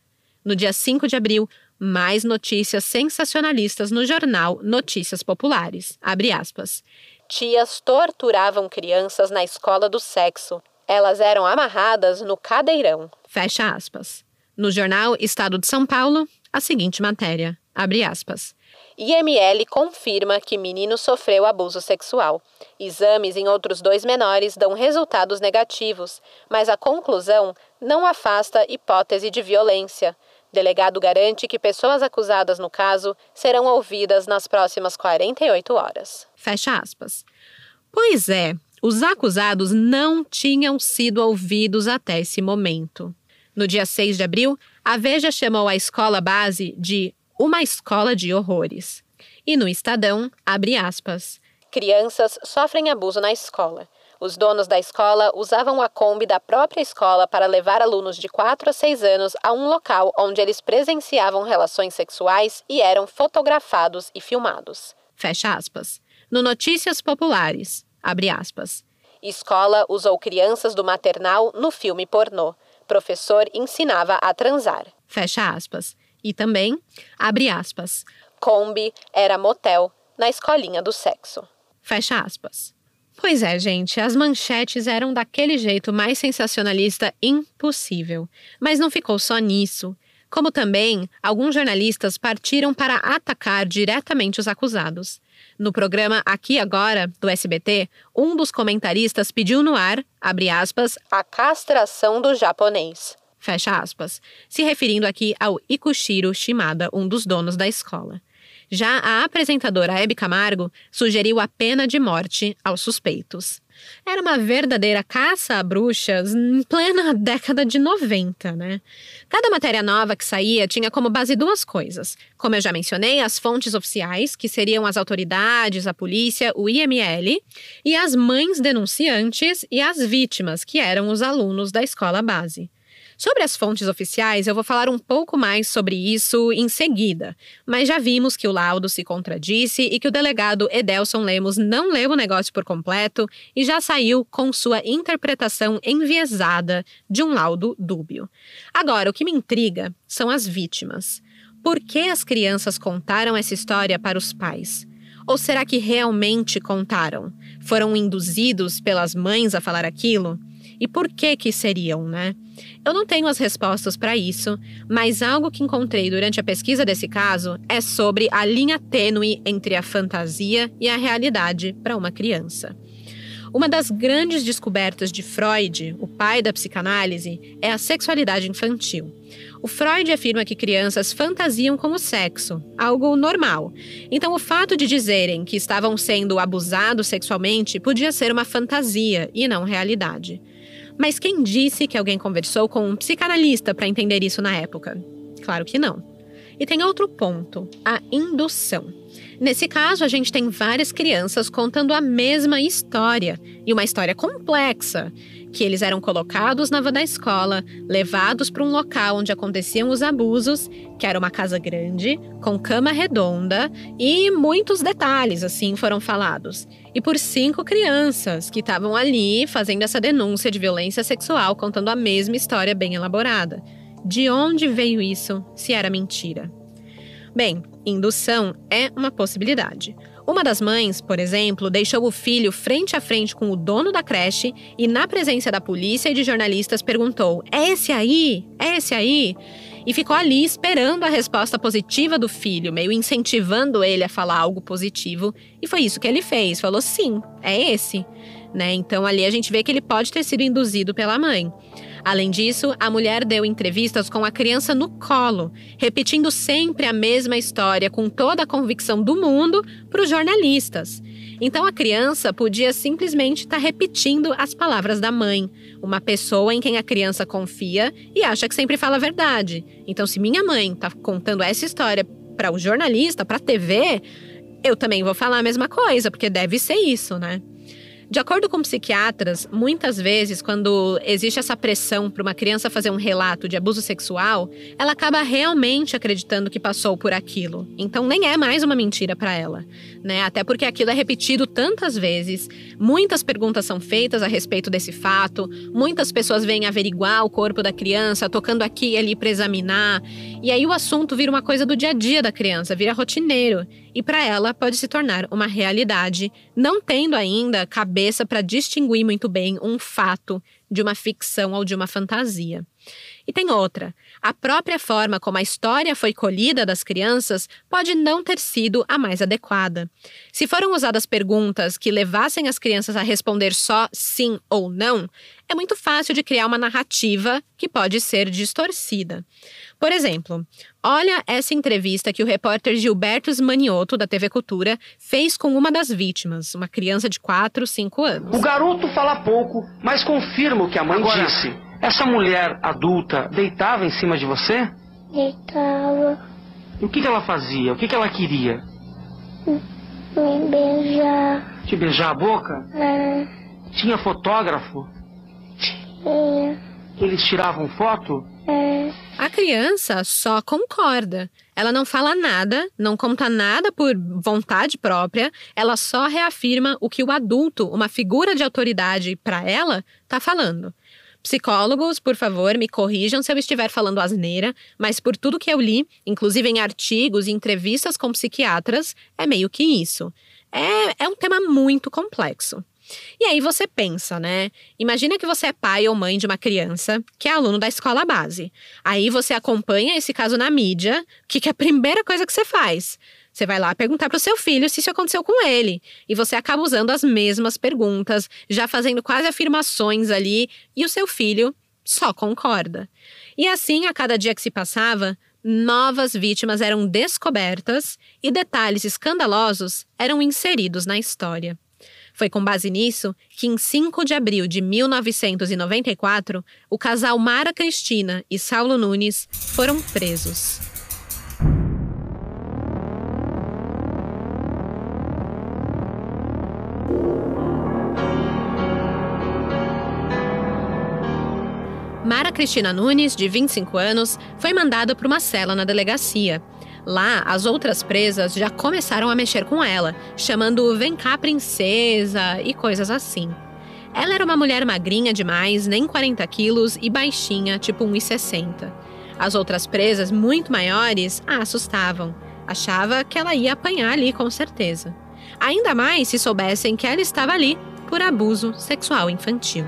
No dia 5 de abril, mais notícias sensacionalistas no jornal Notícias Populares. Abre aspas. Tias torturavam crianças na escola do sexo. Elas eram amarradas no cadeirão. Fecha aspas. No jornal Estado de São Paulo, a seguinte matéria. Abre aspas. IML confirma que menino sofreu abuso sexual. Exames em outros 2 menores dão resultados negativos, mas a conclusão não afasta hipótese de violência. Delegado garante que pessoas acusadas no caso serão ouvidas nas próximas 48 horas. Fecha aspas. Pois é, os acusados não tinham sido ouvidos até esse momento. No dia 6 de abril, a Veja chamou a escola base de uma escola de horrores. E no Estadão, abre aspas, crianças sofrem abuso na escola. Os donos da escola usavam a Kombi da própria escola para levar alunos de 4 a 6 anos a um local onde eles presenciavam relações sexuais e eram fotografados e filmados. Fecha aspas. No Notícias Populares, abre aspas, escola usou crianças do maternal no filme pornô. Professor ensinava a transar. Fecha aspas. E também, abre aspas, Kombi era motel na escolinha do sexo. Fecha aspas. Pois é, gente, as manchetes eram daquele jeito mais sensacionalista impossível. Mas não ficou só nisso. Como também, alguns jornalistas partiram para atacar diretamente os acusados. No programa Aqui Agora, do SBT, um dos comentaristas pediu no ar, abre aspas, a castração do japonês. Fecha aspas, se referindo aqui ao Ikushiro Shimada, um dos donos da escola. Já a apresentadora Hebe Camargo sugeriu a pena de morte aos suspeitos. Era uma verdadeira caça a bruxas em plena década de 90, né? Cada matéria nova que saía tinha como base duas coisas. Como eu já mencionei, as fontes oficiais, que seriam as autoridades, a polícia, o IML, e as mães denunciantes e as vítimas, que eram os alunos da escola base. Sobre as fontes oficiais, eu vou falar um pouco mais sobre isso em seguida, mas já vimos que o laudo se contradisse e que o delegado Edelson Lemos não leu o negócio por completo e já saiu com sua interpretação enviesada de um laudo dúbio. Agora, o que me intriga são as vítimas. Por que as crianças contaram essa história para os pais? Ou será que realmente contaram? Foram induzidos pelas mães a falar aquilo? E por que seriam, né? Eu não tenho as respostas para isso, mas algo que encontrei durante a pesquisa desse caso é sobre a linha tênue entre a fantasia e a realidade para uma criança. Uma das grandes descobertas de Freud, o pai da psicanálise, é a sexualidade infantil. O Freud afirma que crianças fantasiam com o sexo, algo normal. Então, o fato de dizerem que estavam sendo abusados sexualmente podia ser uma fantasia e não realidade. Mas quem disse que alguém conversou com um psicanalista para entender isso na época? Claro que não. E tem outro ponto, a indução. Nesse caso, a gente tem várias crianças contando a mesma história, e uma história complexa, que eles eram colocados na van da escola, levados para um local onde aconteciam os abusos, que era uma casa grande, com cama redonda, e muitos detalhes, assim, foram falados. E por 5 crianças que estavam ali fazendo essa denúncia de violência sexual, contando a mesma história bem elaborada. De onde veio isso, se era mentira? Bem, indução é uma possibilidade. Uma das mães, por exemplo, deixou o filho frente a frente com o dono da creche e, na presença da polícia e de jornalistas, perguntou: "É esse aí? É esse aí?" E ficou ali esperando a resposta positiva do filho, meio incentivando ele a falar algo positivo. E foi isso que ele fez, falou: "Sim, é esse." Né? Então ali a gente vê que ele pode ter sido induzido pela mãe. Além disso, a mulher deu entrevistas com a criança no colo, repetindo sempre a mesma história com toda a convicção do mundo para os jornalistas. Então a criança podia simplesmente estar repetindo as palavras da mãe, uma pessoa em quem a criança confia e acha que sempre fala a verdade. Então, se minha mãe está contando essa história para o jornalista, para a TV, eu também vou falar a mesma coisa, porque deve ser isso, né? De acordo com psiquiatras, muitas vezes, quando existe essa pressão para uma criança fazer um relato de abuso sexual, ela acaba realmente acreditando que passou por aquilo. Então, nem é mais uma mentira para ela, né? Até porque aquilo é repetido tantas vezes, muitas perguntas são feitas a respeito desse fato, muitas pessoas vêm averiguar o corpo da criança, tocando aqui e ali para examinar, e aí o assunto vira uma coisa do dia a dia da criança, vira rotineiro. E para ela pode se tornar uma realidade, não tendo ainda cabeça para distinguir muito bem um fato de uma ficção ou de uma fantasia. E tem outra. A própria forma como a história foi colhida das crianças pode não ter sido a mais adequada. Se foram usadas perguntas que levassem as crianças a responder só sim ou não, é muito fácil de criar uma narrativa que pode ser distorcida. Por exemplo, olha essa entrevista que o repórter Gilberto Maniotto, da TV Cultura, fez com uma das vítimas, uma criança de 4, 5 anos. O garoto fala pouco, mas confirma o que a mãe disse. Essa mulher adulta deitava em cima de você? Deitava. E o que ela fazia? O que ela queria? Me beijar. Te beijar a boca? É. Tinha fotógrafo? Tinha. Eles tiravam foto? É. A criança só concorda. Ela não fala nada, não conta nada por vontade própria, ela só reafirma o que o adulto, uma figura de autoridade para ela, está falando. Psicólogos, por favor, me corrijam se eu estiver falando asneira, mas por tudo que eu li, inclusive em artigos e entrevistas com psiquiatras, é meio que isso. É um tema muito complexo. E aí você pensa, né? Imagina que você é pai ou mãe de uma criança que é aluno da escola base. Aí você acompanha esse caso na mídia, o que é a primeira coisa que você faz? Você vai lá perguntar para o seu filho se isso aconteceu com ele. E você acaba usando as mesmas perguntas, já fazendo quase afirmações ali, e o seu filho só concorda. E assim, a cada dia que se passava, novas vítimas eram descobertas e detalhes escandalosos eram inseridos na história. Foi com base nisso que, em 5 de abril de 1994, o casal Mara Cristina e Saulo Nunes foram presos. Mara Cristina Nunes, de 25 anos, foi mandada para uma cela na delegacia. Lá, as outras presas já começaram a mexer com ela, chamando "vem cá, princesa" e coisas assim. Ela era uma mulher magrinha demais, nem 40 quilos, e baixinha, tipo 1,60. As outras presas, muito maiores, a assustavam. Achava que ela ia apanhar ali, com certeza. Ainda mais se soubessem que ela estava ali por abuso sexual infantil.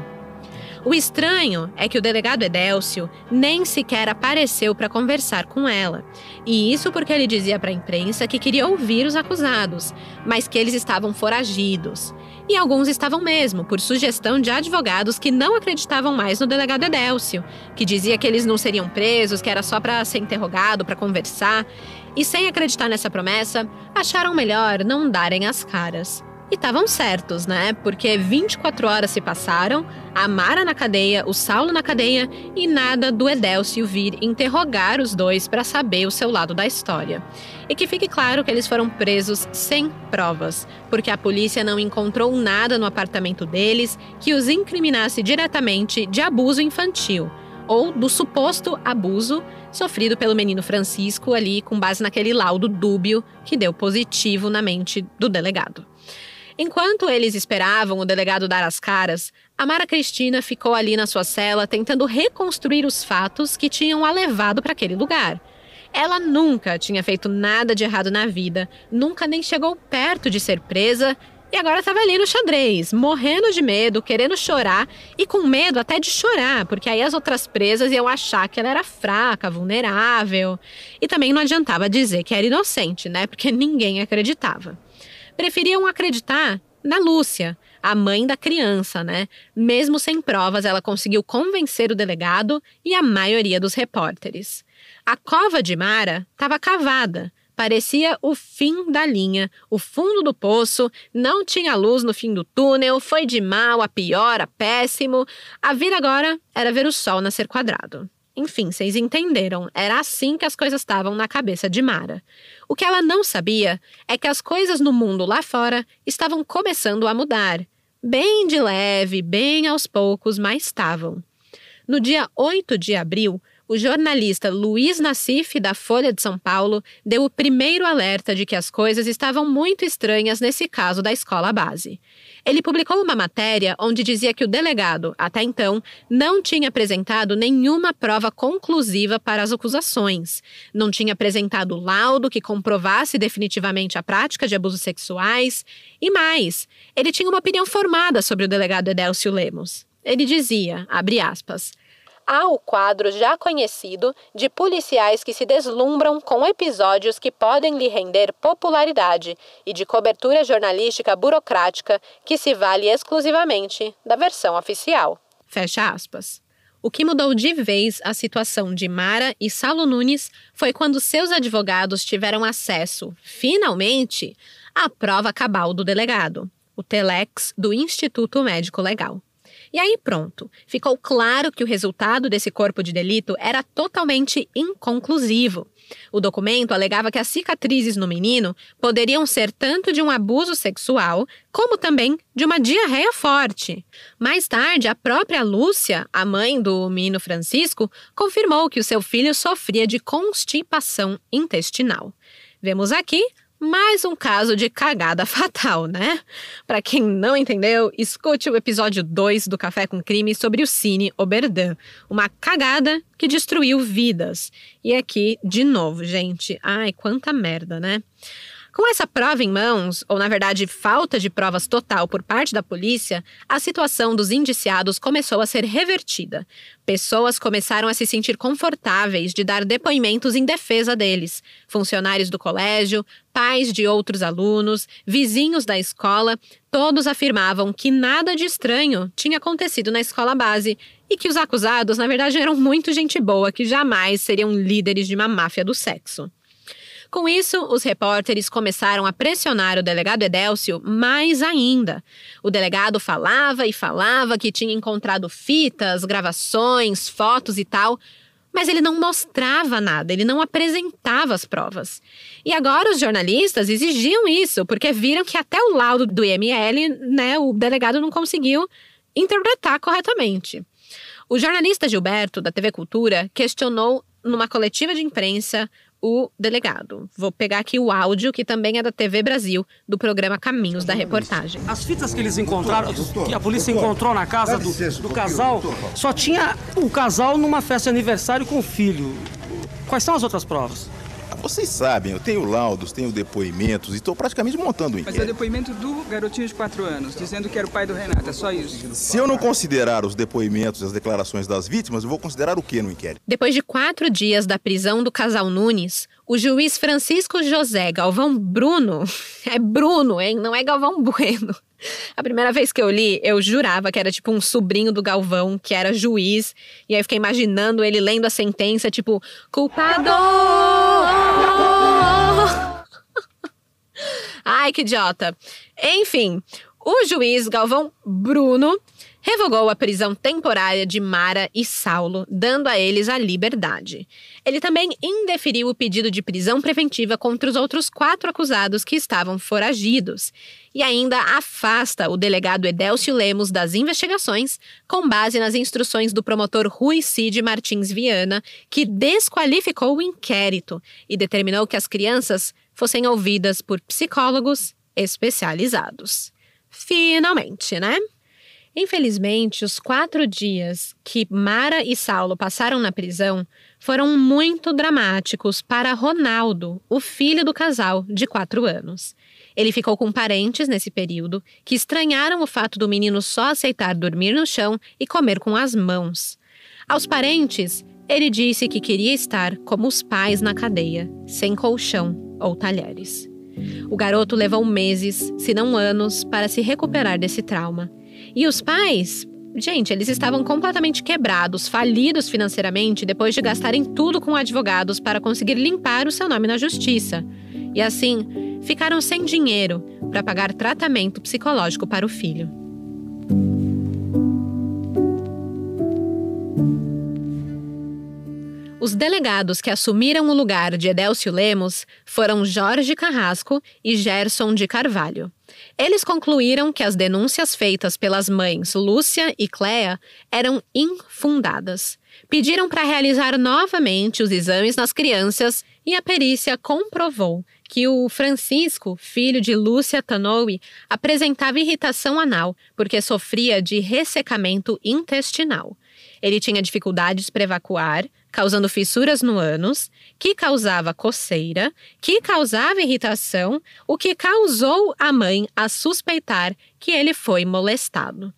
O estranho é que o delegado Edélcio nem sequer apareceu para conversar com ela. E isso porque ele dizia para a imprensa que queria ouvir os acusados, mas que eles estavam foragidos. E alguns estavam mesmo, por sugestão de advogados que não acreditavam mais no delegado Edélcio, que dizia que eles não seriam presos, que era só para ser interrogado, para conversar. E sem acreditar nessa promessa, acharam melhor não darem as caras. E estavam certos, né? Porque 24 horas se passaram, a Mara na cadeia, o Saulo na cadeia e nada do Edélcio vir interrogar os dois para saber o seu lado da história. E que fique claro que eles foram presos sem provas, porque a polícia não encontrou nada no apartamento deles que os incriminasse diretamente de abuso infantil ou do suposto abuso sofrido pelo menino Francisco ali com base naquele laudo dúbio que deu positivo na mente do delegado. Enquanto eles esperavam o delegado dar as caras, a Mara Cristina ficou ali na sua cela tentando reconstruir os fatos que tinham a levado para aquele lugar. Ela nunca tinha feito nada de errado na vida, nunca nem chegou perto de ser presa e agora estava ali no xadrez, morrendo de medo, querendo chorar e com medo até de chorar, porque aí as outras presas iam achar que ela era fraca, vulnerável. E também não adiantava dizer que era inocente, né? Porque ninguém acreditava. Preferiam acreditar na Lúcia, a mãe da criança, né? Mesmo sem provas, ela conseguiu convencer o delegado e a maioria dos repórteres. A cova de Mara estava cavada. Parecia o fim da linha, o fundo do poço, não tinha luz no fim do túnel, foi de mal a pior, a péssimo. A vida agora era ver o sol nascer quadrado. Enfim, vocês entenderam, era assim que as coisas estavam na cabeça de Mara. O que ela não sabia é que as coisas no mundo lá fora estavam começando a mudar. Bem de leve, bem aos poucos, mas estavam. No dia 8 de abril, o jornalista Luiz Nassif, da Folha de São Paulo, deu o primeiro alerta de que as coisas estavam muito estranhas nesse caso da escola base. Ele publicou uma matéria onde dizia que o delegado, até então, não tinha apresentado nenhuma prova conclusiva para as acusações. Não tinha apresentado laudo que comprovasse definitivamente a prática de abusos sexuais. E mais, ele tinha uma opinião formada sobre o delegado Edélcio Lemos. Ele dizia, abre aspas, há o quadro já conhecido de policiais que se deslumbram com episódios que podem lhe render popularidade e de cobertura jornalística burocrática que se vale exclusivamente da versão oficial. Fecha aspas. O que mudou de vez a situação de Mara e Saulo Nunes foi quando seus advogados tiveram acesso, finalmente, à prova cabal do delegado, o telex do Instituto Médico Legal. E aí pronto, ficou claro que o resultado desse corpo de delito era totalmente inconclusivo. O documento alegava que as cicatrizes no menino poderiam ser tanto de um abuso sexual, como também de uma diarreia forte. Mais tarde, a própria Lúcia, a mãe do menino Francisco, confirmou que o seu filho sofria de constipação intestinal. Vemos aqui mais um caso de cagada fatal, né? Para quem não entendeu, escute o episódio 2 do Café com Crime sobre o Cine Oberdan, uma cagada que destruiu vidas. E aqui, de novo, gente, ai, quanta merda, né? Com essa prova em mãos, ou na verdade falta de provas total por parte da polícia, a situação dos indiciados começou a ser revertida. Pessoas começaram a se sentir confortáveis de dar depoimentos em defesa deles. Funcionários do colégio, pais de outros alunos, vizinhos da escola, todos afirmavam que nada de estranho tinha acontecido na escola base e que os acusados, na verdade, eram muito gente boa, que jamais seriam líderes de uma máfia do sexo. Com isso, os repórteres começaram a pressionar o delegado Edélcio mais ainda. O delegado falava e falava que tinha encontrado fitas, gravações, fotos e tal, mas ele não mostrava nada, ele não apresentava as provas. E agora os jornalistas exigiam isso, porque viram que até o laudo do IML, o delegado não conseguiu interpretar corretamente. O jornalista Gilberto, da TV Cultura, questionou numa coletiva de imprensa o delegado. Vou pegar aqui o áudio, que também é da TV Brasil, do programa Caminhos da Reportagem. As fitas que eles encontraram, que a polícia encontrou na casa do casal, só tinha o casal numa festa de aniversário com o filho. Quais são as outras provas? Vocês sabem, eu tenho laudos, tenho depoimentos e estou praticamente montando o inquérito. Mas é o depoimento do garotinho de 4 anos, dizendo que era o pai do Renato, é só isso. Se eu não considerar os depoimentos e as declarações das vítimas, eu vou considerar o que no inquérito? Depois de 4 dias da prisão do casal Nunes, o juiz Francisco José Galvão Bruno, é Bruno, hein? Não é Galvão Bueno. A primeira vez que eu li, eu jurava que era tipo um sobrinho do Galvão, que era juiz. E aí eu fiquei imaginando ele lendo a sentença, tipo, culpado! Ai, que idiota. Enfim, o juiz Galvão Bruno revogou a prisão temporária de Mara e Saulo, dando a eles a liberdade. Ele também indeferiu o pedido de prisão preventiva contra os outros 4 acusados que estavam foragidos. E ainda afasta o delegado Edélcio Lemos das investigações, com base nas instruções do promotor Rui Cid Martins Viana, que desqualificou o inquérito e determinou que as crianças fossem ouvidas por psicólogos especializados. Finalmente, né? Infelizmente, os 4 dias que Mara e Saulo passaram na prisão foram muito dramáticos para Ronaldo, o filho do casal de 4 anos. Ele ficou com parentes nesse período que estranharam o fato do menino só aceitar dormir no chão e comer com as mãos. Aos parentes, ele disse que queria estar como os pais na cadeia, sem colchão ou talheres. O garoto levou meses, se não anos, para se recuperar desse trauma. E os pais, gente, eles estavam completamente quebrados, falidos financeiramente, depois de gastarem tudo com advogados para conseguir limpar o seu nome na justiça. E assim, ficaram sem dinheiro para pagar tratamento psicológico para o filho. Os delegados que assumiram o lugar de Edélcio Lemos foram Jorge Carrasco e Gerson de Carvalho. Eles concluíram que as denúncias feitas pelas mães Lúcia e Cléa eram infundadas. Pediram para realizar novamente os exames nas crianças e a perícia comprovou que o Francisco, filho de Lúcia Tanoui, apresentava irritação anal porque sofria de ressecamento intestinal. Ele tinha dificuldades para evacuar, causando fissuras no ânus, que causava coceira, que causava irritação, o que causou a mãe a suspeitar que ele foi molestado.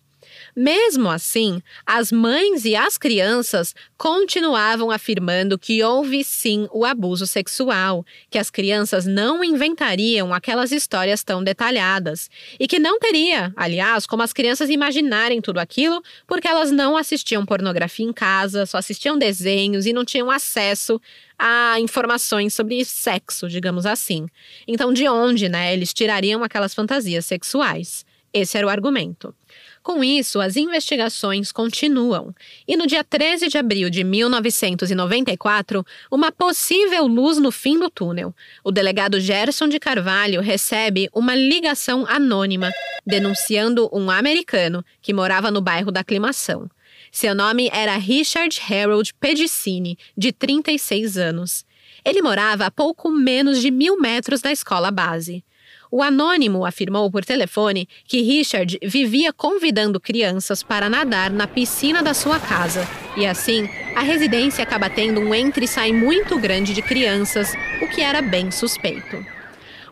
Mesmo assim, as mães e as crianças continuavam afirmando que houve sim o abuso sexual, que as crianças não inventariam aquelas histórias tão detalhadas e que não teria, aliás, como as crianças imaginarem tudo aquilo, porque elas não assistiam pornografia em casa, só assistiam desenhos e não tinham acesso a informações sobre sexo, digamos assim. Então, de onde, eles tirariam aquelas fantasias sexuais? Esse era o argumento. Com isso, as investigações continuam. E no dia 13 de abril de 1994, uma possível luz no fim do túnel. O delegado Gerson de Carvalho recebe uma ligação anônima, denunciando um americano que morava no bairro da Aclimação. Seu nome era Richard Harold Pedicini, de 36 anos. Ele morava a pouco menos de 1.000 metros da escola base. O anônimo afirmou por telefone que Richard vivia convidando crianças para nadar na piscina da sua casa. E assim, a residência acaba tendo um entra e sai muito grande de crianças, o que era bem suspeito.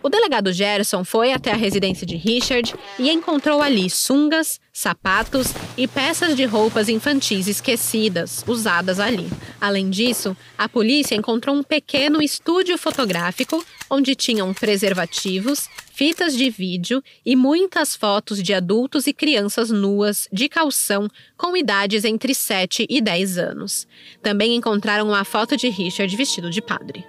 O delegado Gerson foi até a residência de Richard e encontrou ali sungas, sapatos e peças de roupas infantis esquecidas, usadas ali. Além disso, a polícia encontrou um pequeno estúdio fotográfico onde tinham preservativos, fitas de vídeo e muitas fotos de adultos e crianças nuas, de calção, com idades entre 7 e 10 anos. Também encontraram uma foto de Richard vestido de padre.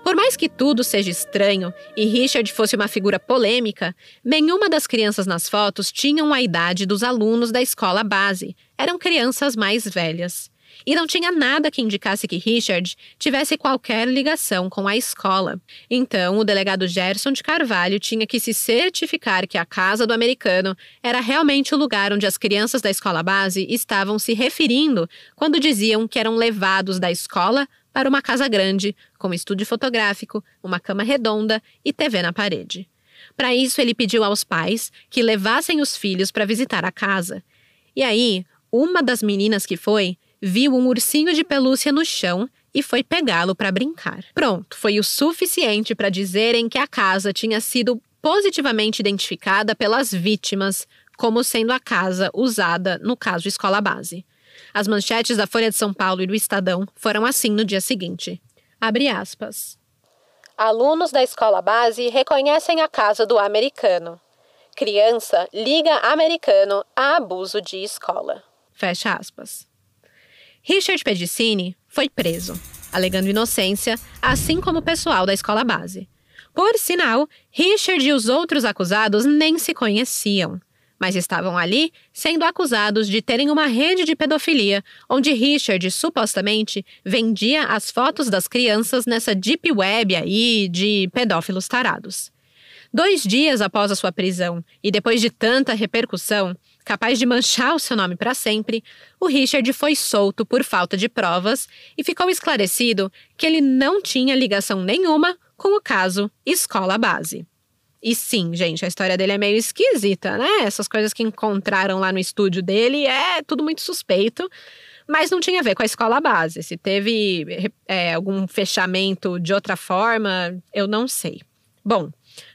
Por mais que tudo seja estranho e Richard fosse uma figura polêmica, nenhuma das crianças nas fotos tinham a idade dos alunos da escola base. Eram crianças mais velhas. E não tinha nada que indicasse que Richard tivesse qualquer ligação com a escola. Então, o delegado Gerson de Carvalho tinha que se certificar que a casa do americano era realmente o lugar onde as crianças da escola base estavam se referindo quando diziam que eram levados da escola para uma casa grande, com estúdio fotográfico, uma cama redonda e TV na parede. Para isso, ele pediu aos pais que levassem os filhos para visitar a casa. E aí, uma das meninas que foi viu um ursinho de pelúcia no chão e foi pegá-lo para brincar. Pronto, foi o suficiente para dizerem que a casa tinha sido positivamente identificada pelas vítimas como sendo a casa usada no caso escola base. As manchetes da Folha de São Paulo e do Estadão foram assim no dia seguinte. Abre aspas. Alunos da escola base reconhecem a casa do americano. Criança liga americano a abuso de escola. Fecha aspas. Richard Pedicini foi preso, alegando inocência, assim como o pessoal da escola base. Por sinal, Richard e os outros acusados nem se conheciam, mas estavam ali sendo acusados de terem uma rede de pedofilia, onde Richard supostamente vendia as fotos das crianças nessa deep web aí de pedófilos tarados. 2 dias após a sua prisão e depois de tanta repercussão, capaz de manchar o seu nome para sempre, o Richard foi solto por falta de provas e ficou esclarecido que ele não tinha ligação nenhuma com o caso escola base. E sim, gente, a história dele é meio esquisita, né? Essas coisas que encontraram lá no estúdio dele é tudo muito suspeito, mas não tinha a ver com a escola base. Se teve algum fechamento de outra forma, eu não sei. Bom,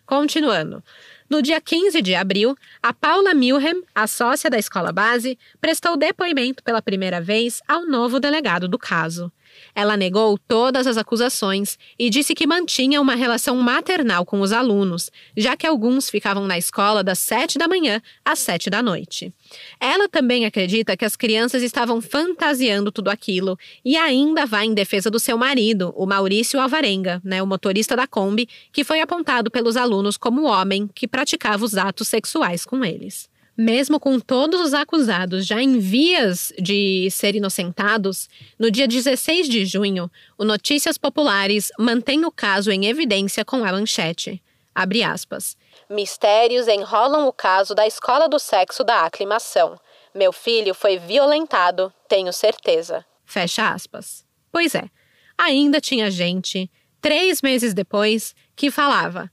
continuando. No dia 15 de abril, a Paula Milham, a sócia da escola base, prestou depoimento pela primeira vez ao novo delegado do caso. Ela negou todas as acusações e disse que mantinha uma relação maternal com os alunos, já que alguns ficavam na escola das 7 da manhã às 7 da noite. Ela também acredita que as crianças estavam fantasiando tudo aquilo e ainda vai em defesa do seu marido, o Maurício Alvarenga, o motorista da Kombi, que foi apontado pelos alunos como o homem que praticava os atos sexuais com eles. Mesmo com todos os acusados já em vias de ser inocentados, no dia 16 de junho, o Notícias Populares mantém o caso em evidência com a manchete. Abre aspas. Mistérios enrolam o caso da escola do sexo da aclimação. Meu filho foi violentado, tenho certeza. Fecha aspas. Pois é, ainda tinha gente, 3 meses depois, que falava...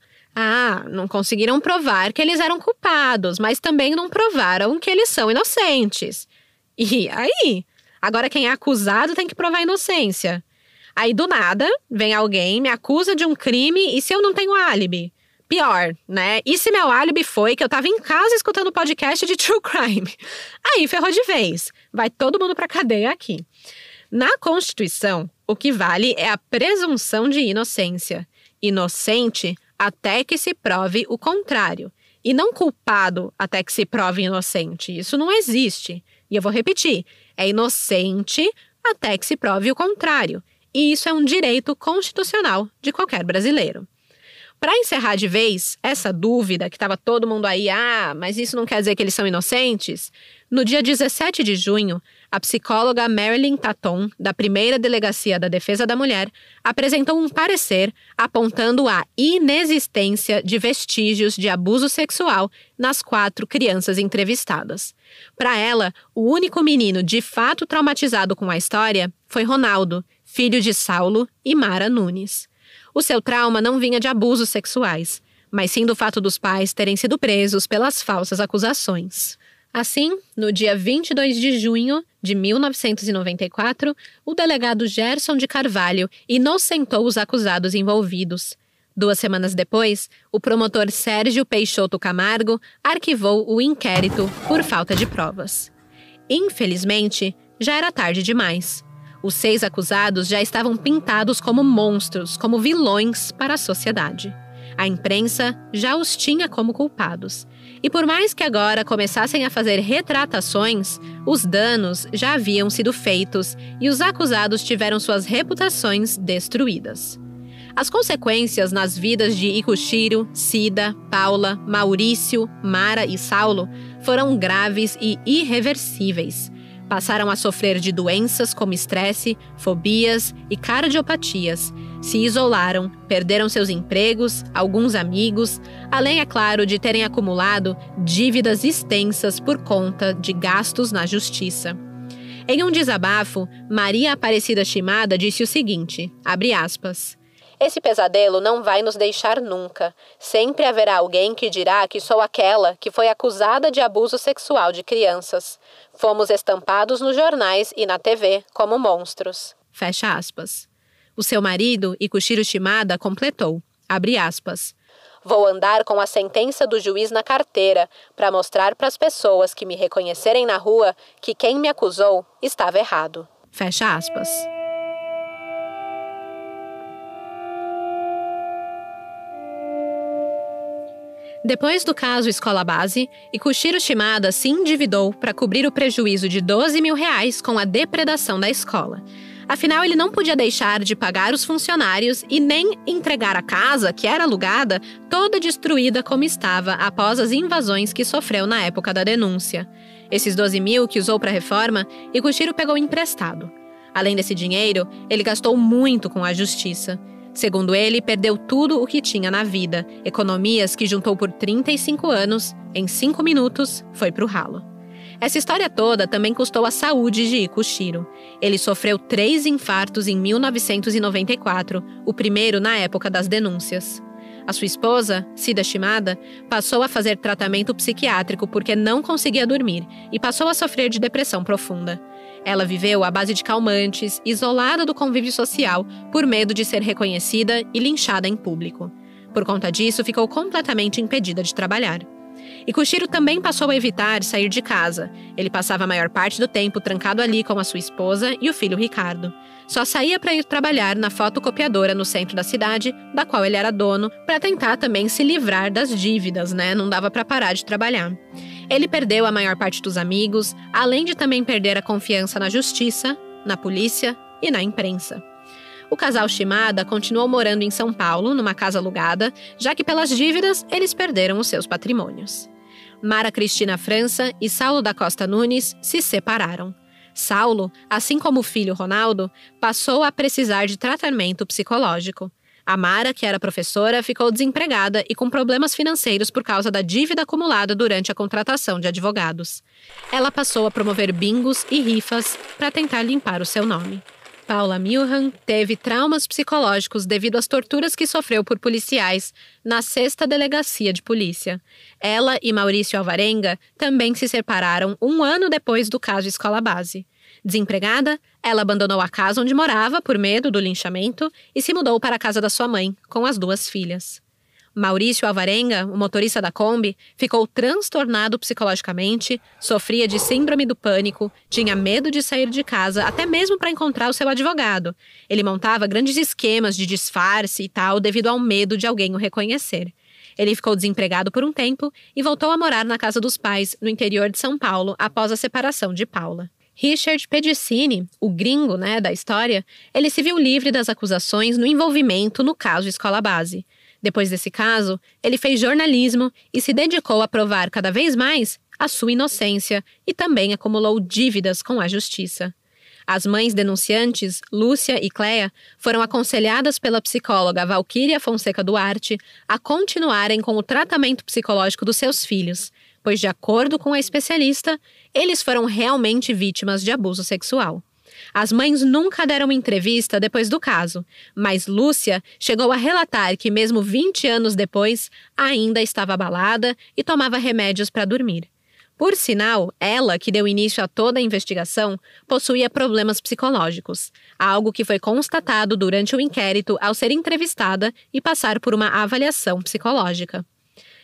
não conseguiram provar que eles eram culpados, mas também não provaram que eles são inocentes. E aí? Agora quem é acusado tem que provar a inocência. Aí do nada, vem alguém, me acusa de um crime e se eu não tenho álibi? Pior, né? E se meu álibi foi que eu tava em casa escutando podcast de true crime? Aí ferrou de vez. Vai todo mundo pra cadeia aqui. Na Constituição, o que vale é a presunção de inocência. Inocente até que se prove o contrário. E não culpado até que se prove inocente. Isso não existe. E eu vou repetir. É inocente até que se prove o contrário. E isso é um direito constitucional de qualquer brasileiro. Para encerrar de vez essa dúvida que estava todo mundo aí, mas isso não quer dizer que eles são inocentes? No dia 17 de junho, a psicóloga Marilyn Taton, da primeira Delegacia da Defesa da Mulher, apresentou um parecer apontando a inexistência de vestígios de abuso sexual nas 4 crianças entrevistadas. Para ela, o único menino de fato traumatizado com a história foi Ronaldo, filho de Saulo e Mara Nunes. O seu trauma não vinha de abusos sexuais, mas sim do fato dos pais terem sido presos pelas falsas acusações. Assim, no dia 22 de junho de 1994, o delegado Gerson de Carvalho inocentou os acusados envolvidos. 2 semanas depois, o promotor Sérgio Peixoto Camargo arquivou o inquérito por falta de provas. Infelizmente, já era tarde demais. Os 6 acusados já estavam pintados como monstros, como vilões para a sociedade. A imprensa já os tinha como culpados. E por mais que agora começassem a fazer retratações, os danos já haviam sido feitos e os acusados tiveram suas reputações destruídas. As consequências nas vidas de Ikushiro, Cida, Paula, Maurício, Mara e Saulo foram graves e irreversíveis. Passaram a sofrer de doenças como estresse, fobias e cardiopatias. Se isolaram, perderam seus empregos, alguns amigos, além, é claro, de terem acumulado dívidas extensas por conta de gastos na justiça. Em um desabafo, Maria Aparecida Shimada disse o seguinte, abre aspas, "Esse pesadelo não vai nos deixar nunca. Sempre haverá alguém que dirá que sou aquela que foi acusada de abuso sexual de crianças. Fomos estampados nos jornais e na TV como monstros." Fecha aspas. O seu marido, Ikushiro Shimada, completou, abre aspas, "Vou andar com a sentença do juiz na carteira para mostrar para as pessoas que me reconhecerem na rua que quem me acusou estava errado." Fecha aspas. Depois do caso Escola Base, Ikushiro Shimada se endividou para cobrir o prejuízo de R$12 mil com a depredação da escola. Afinal, ele não podia deixar de pagar os funcionários e nem entregar a casa, que era alugada, toda destruída como estava após as invasões que sofreu na época da denúncia. Esses 12 mil que usou para a reforma, Ikushiro pegou emprestado. Além desse dinheiro, ele gastou muito com a justiça. Segundo ele, perdeu tudo o que tinha na vida, economias que juntou por 35 anos, em 5 minutos, foi pro ralo. Essa história toda também custou a saúde de Ikushiro. Ele sofreu 3 infartos em 1994, o primeiro na época das denúncias. A sua esposa, Cida Shimada, passou a fazer tratamento psiquiátrico porque não conseguia dormir e passou a sofrer de depressão profunda. Ela viveu à base de calmantes, isolada do convívio social, por medo de ser reconhecida e linchada em público. Por conta disso, ficou completamente impedida de trabalhar. Ikushiro também passou a evitar sair de casa. Ele passava a maior parte do tempo trancado ali com a sua esposa e o filho Ricardo. Só saía para ir trabalhar na fotocopiadora no centro da cidade, da qual ele era dono, para tentar também se livrar das dívidas, Não dava para parar de trabalhar. Ele perdeu a maior parte dos amigos, além de também perder a confiança na justiça, na polícia e na imprensa. O casal Shimada continuou morando em São Paulo, numa casa alugada, já que pelas dívidas eles perderam os seus patrimônios. Mara Cristina França e Saulo da Costa Nunes se separaram. Saulo, assim como o filho Ronaldo, passou a precisar de tratamento psicológico. A Mara, que era professora, ficou desempregada e com problemas financeiros por causa da dívida acumulada durante a contratação de advogados. Ela passou a promover bingos e rifas para tentar limpar o seu nome. Paula Milham teve traumas psicológicos devido às torturas que sofreu por policiais na 6ª Delegacia de Polícia. Ela e Maurício Alvarenga também se separaram 1 ano depois do caso Escola Base. Desempregada, ela abandonou a casa onde morava por medo do linchamento e se mudou para a casa da sua mãe, com as 2 filhas. Maurício Alvarenga, o motorista da Kombi, ficou transtornado psicologicamente, sofria de síndrome do pânico, tinha medo de sair de casa, até mesmo para encontrar o seu advogado. Ele montava grandes esquemas de disfarce e tal, devido ao medo de alguém o reconhecer. Ele ficou desempregado por um tempo e voltou a morar na casa dos pais, no interior de São Paulo, após a separação de Paula. Richard Pedicini, o gringo, da história, ele se viu livre das acusações no envolvimento no caso Escola Base. Depois desse caso, ele fez jornalismo e se dedicou a provar cada vez mais a sua inocência e também acumulou dívidas com a justiça. As mães denunciantes, Lúcia e Cléia, foram aconselhadas pela psicóloga Valquíria Fonseca Duarte a continuarem com o tratamento psicológico dos seus filhos, pois, de acordo com a especialista, eles foram realmente vítimas de abuso sexual. As mães nunca deram entrevista depois do caso, mas Lúcia chegou a relatar que mesmo 20 anos depois, ainda estava abalada e tomava remédios para dormir. Por sinal, ela, que deu início a toda a investigação, possuía problemas psicológicos, algo que foi constatado durante o inquérito ao ser entrevistada e passar por uma avaliação psicológica.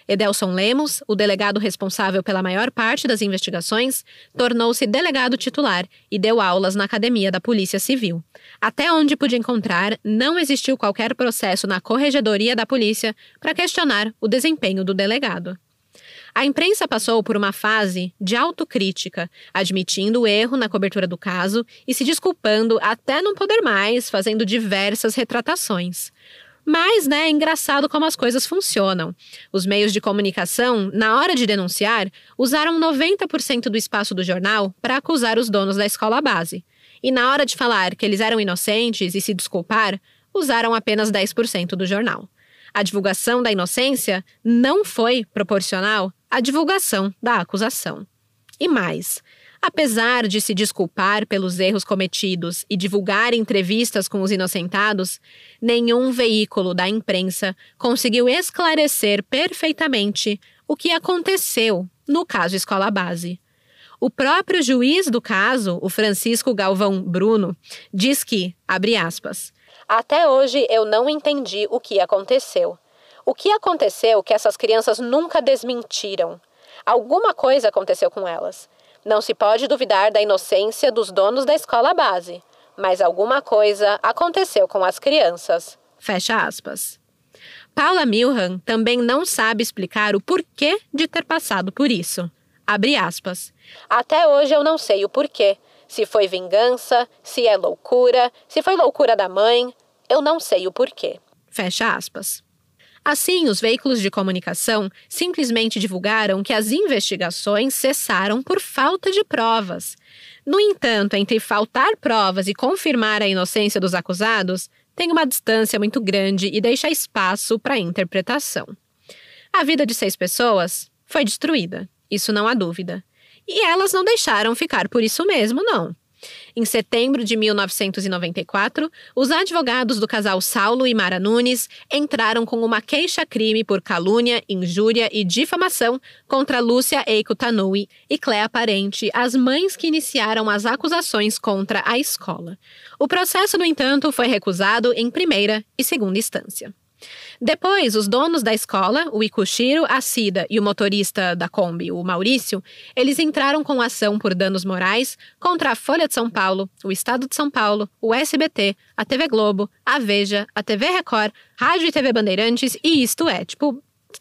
Edelson Lemos, o delegado responsável pela maior parte das investigações, tornou-se delegado titular e deu aulas na Academia da Polícia Civil. Até onde pude encontrar, não existiu qualquer processo na Corregedoria da Polícia para questionar o desempenho do delegado. A imprensa passou por uma fase de autocrítica, admitindo o erro na cobertura do caso e se desculpando até não poder mais, fazendo diversas retratações. Mas, é engraçado como as coisas funcionam. Os meios de comunicação, na hora de denunciar, usaram 90% do espaço do jornal para acusar os donos da escola base. E na hora de falar que eles eram inocentes e se desculpar, usaram apenas 10% do jornal. A divulgação da inocência não foi proporcional à divulgação da acusação. E mais, apesar de se desculpar pelos erros cometidos e divulgar entrevistas com os inocentados, nenhum veículo da imprensa conseguiu esclarecer perfeitamente o que aconteceu no caso Escola Base. O próprio juiz do caso, o Francisco Galvão Bruno, diz que, abre aspas, "Até hoje eu não entendi o que aconteceu. O que aconteceu que essas crianças nunca desmentiram? Alguma coisa aconteceu com elas. Não se pode duvidar da inocência dos donos da escola base, mas alguma coisa aconteceu com as crianças." Fecha aspas. Paula Milham também não sabe explicar o porquê de ter passado por isso. Abre aspas. "Até hoje eu não sei o porquê. Se foi vingança, se é loucura, se foi loucura da mãe, eu não sei o porquê." Fecha aspas. Assim, os veículos de comunicação simplesmente divulgaram que as investigações cessaram por falta de provas. No entanto, entre faltar provas e confirmar a inocência dos acusados, tem uma distância muito grande e deixa espaço para interpretação. A vida de 6 pessoas foi destruída, isso não há dúvida. E elas não deixaram ficar por isso mesmo, não. Em setembro de 1994, os advogados do casal Saulo e Mara Nunes entraram com uma queixa-crime por calúnia, injúria e difamação contra Lúcia Eiko Tanui e Cléa Parente, as mães que iniciaram as acusações contra a escola. O processo, no entanto, foi recusado em primeira e segunda instância. Depois, os donos da escola, o Ikushiro, a Cida e o motorista da Kombi, o Maurício, eles entraram com ação por danos morais contra a Folha de São Paulo, o Estado de São Paulo, o SBT, a TV Globo, a Veja, a TV Record, Rádio e TV Bandeirantes e isto é,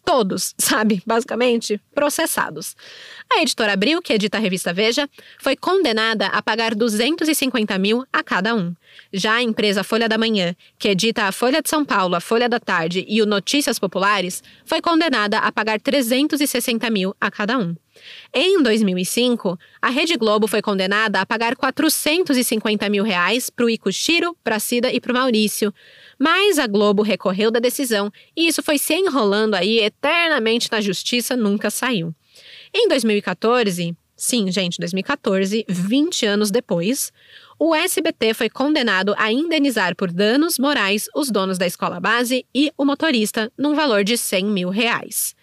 todos, sabe, basicamente, processados. A editora Abril, que edita a revista Veja, foi condenada a pagar 250 mil a cada um. Já a empresa Folha da Manhã, que edita a Folha de São Paulo, a Folha da Tarde e o Notícias Populares, foi condenada a pagar 360 mil a cada um. Em 2005, a Rede Globo foi condenada a pagar 450 mil reais para o Ikushiro, para a Cida e para o Maurício. Mas a Globo recorreu da decisão e isso foi se enrolando aí eternamente na justiça, nunca saiu. Em 2014, sim, gente, 2014, 20 anos depois, o SBT foi condenado a indenizar por danos morais os donos da escola base e o motorista num valor de 100 mil reais.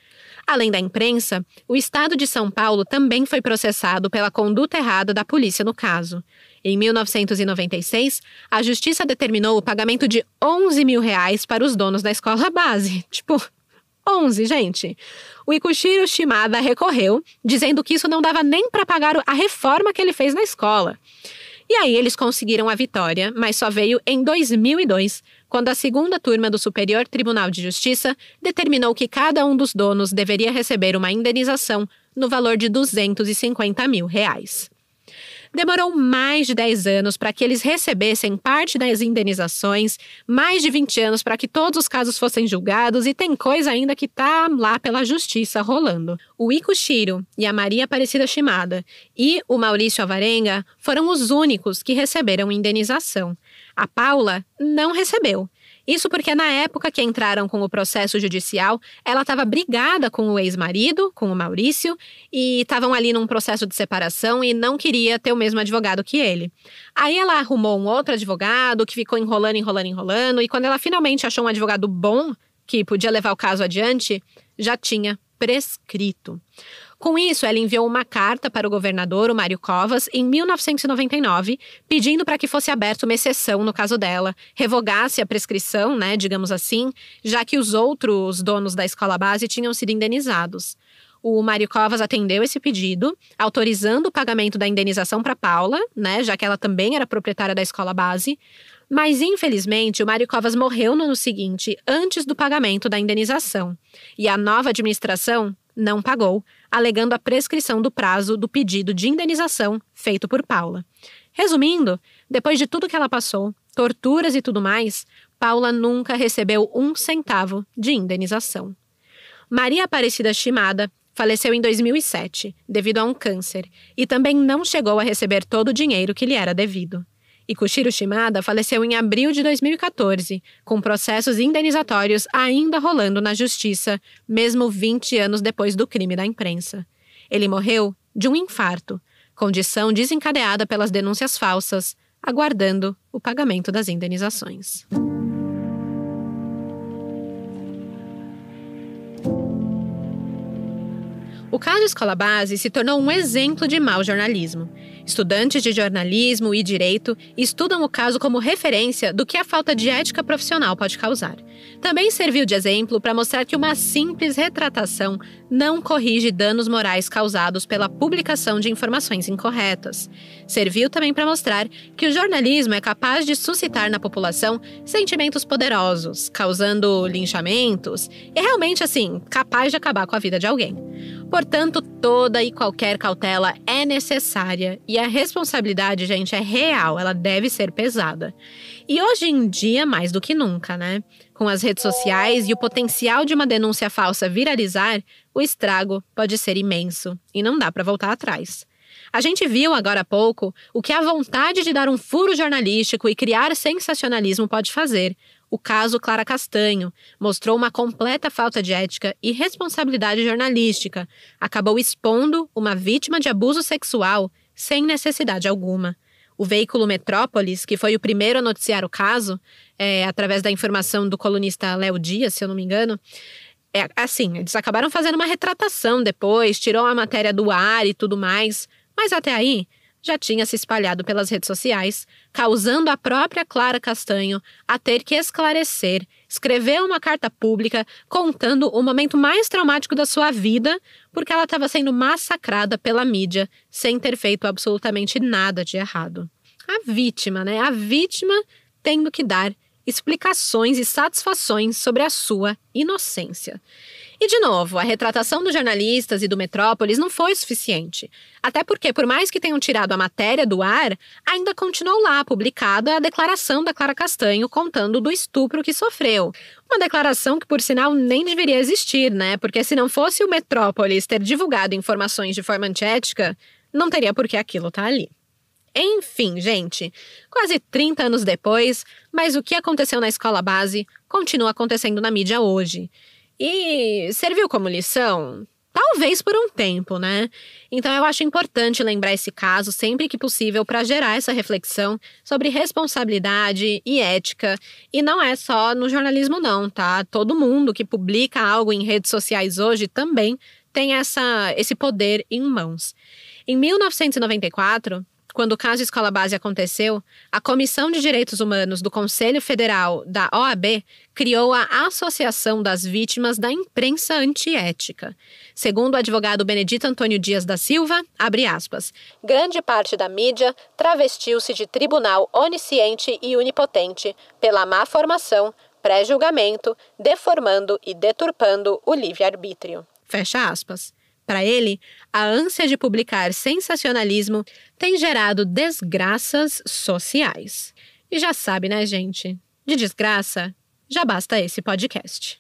Além da imprensa, o Estado de São Paulo também foi processado pela conduta errada da polícia no caso. Em 1996, a justiça determinou o pagamento de 11 mil reais para os donos da escola base. 11, gente. O Ikushiro Shimada recorreu, dizendo que isso não dava nem para pagar a reforma que ele fez na escola. E aí eles conseguiram a vitória, mas só veio em 2002, quando a segunda turma do Superior Tribunal de Justiça determinou que cada um dos donos deveria receber uma indenização no valor de 250 mil reais. Demorou mais de 10 anos para que eles recebessem parte das indenizações, mais de 20 anos para que todos os casos fossem julgados e tem coisa ainda que está lá pela justiça rolando. O Ikushiro e a Maria Aparecida Shimada e o Maurício Alvarenga foram os únicos que receberam indenização. A Paula não recebeu. Isso porque na época que entraram com o processo judicial, ela estava brigada com o ex-marido, com o Maurício, e estavam ali num processo de separação e não queria ter o mesmo advogado que ele. Aí ela arrumou um outro advogado que ficou enrolando, e quando ela finalmente achou um advogado bom, que podia levar o caso adiante, já tinha prescrito. Com isso, ela enviou uma carta para o governador, o Mário Covas, em 1999, pedindo para que fosse aberta uma exceção no caso dela, revogasse a prescrição, digamos assim, já que os outros donos da escola base tinham sido indenizados. O Mário Covas atendeu esse pedido, autorizando o pagamento da indenização para Paula, já que ela também era proprietária da escola base, mas, infelizmente, o Mário Covas morreu no ano seguinte, antes do pagamento da indenização, e a nova administração não pagou, alegando a prescrição do prazo do pedido de indenização feito por Paula. Resumindo, depois de tudo que ela passou, torturas e tudo mais, Paula nunca recebeu 1 centavo de indenização. Maria Aparecida Shimada faleceu em 2007, devido a um câncer, e também não chegou a receber todo o dinheiro que lhe era devido. Ikushiro Shimada faleceu em abril de 2014, com processos indenizatórios ainda rolando na justiça, mesmo 20 anos depois do crime da imprensa. Ele morreu de um infarto, condição desencadeada pelas denúncias falsas, aguardando o pagamento das indenizações. O caso Escola Base se tornou um exemplo de mau jornalismo. Estudantes de jornalismo e direito estudam o caso como referência do que a falta de ética profissional pode causar. Também serviu de exemplo para mostrar que uma simples retratação não corrige danos morais causados pela publicação de informações incorretas. Serviu também para mostrar que o jornalismo é capaz de suscitar na população sentimentos poderosos, causando linchamentos e realmente, capaz de acabar com a vida de alguém. Portanto, toda e qualquer cautela é necessária e a responsabilidade, gente, é real, ela deve ser pesada. E hoje em dia, mais do que nunca, né? Com as redes sociais e o potencial de uma denúncia falsa viralizar, o estrago pode ser imenso e não dá para voltar atrás. A gente viu agora há pouco o que a vontade de dar um furo jornalístico e criar sensacionalismo pode fazer. O caso Clara Castanho mostrou uma completa falta de ética e responsabilidade jornalística. Acabou expondo uma vítima de abuso sexual sem necessidade alguma. O veículo Metrópolis, que foi o primeiro a noticiar o caso, através da informação do colunista Léo Dias, se eu não me engano, eles acabaram fazendo uma retratação depois, tirou a matéria do ar e tudo mais, mas até aí já tinha se espalhado pelas redes sociais, causando a própria Clara Castanho a ter que esclarecer, escrever uma carta pública contando o momento mais traumático da sua vida, porque ela estava sendo massacrada pela mídia sem ter feito absolutamente nada de errado. A vítima, né? A vítima tendo que dar explicações e satisfações sobre a sua inocência. E, de novo, a retratação dos jornalistas e do Metrópolis não foi suficiente. Até porque, por mais que tenham tirado a matéria do ar, ainda continuou lá publicada a declaração da Clara Castanho contando do estupro que sofreu. Uma declaração que, por sinal, nem deveria existir, né? Porque se não fosse o Metrópolis ter divulgado informações de forma antiética, não teria por que aquilo estar ali. Enfim, gente, quase 30 anos depois, mas o que aconteceu na Escola Base continua acontecendo na mídia hoje. E serviu como lição? Talvez por um tempo, né? Então eu acho importante lembrar esse caso sempre que possível para gerar essa reflexão sobre responsabilidade e ética. E não é só no jornalismo não, tá? Todo mundo que publica algo em redes sociais hoje também tem esse poder em mãos. Em 1994... quando o caso Escola Base aconteceu, a Comissão de Direitos Humanos do Conselho Federal da OAB criou a Associação das Vítimas da Imprensa Antiética. Segundo o advogado Benedito Antônio Dias da Silva, abre aspas, grande parte da mídia travestiu-se de tribunal onisciente e onipotente pela má formação, pré-julgamento, deformando e deturpando o livre-arbítrio. Fecha aspas. Para ele, a ânsia de publicar sensacionalismo tem gerado desgraças sociais. E já sabe, né, gente? De desgraça, já basta esse podcast.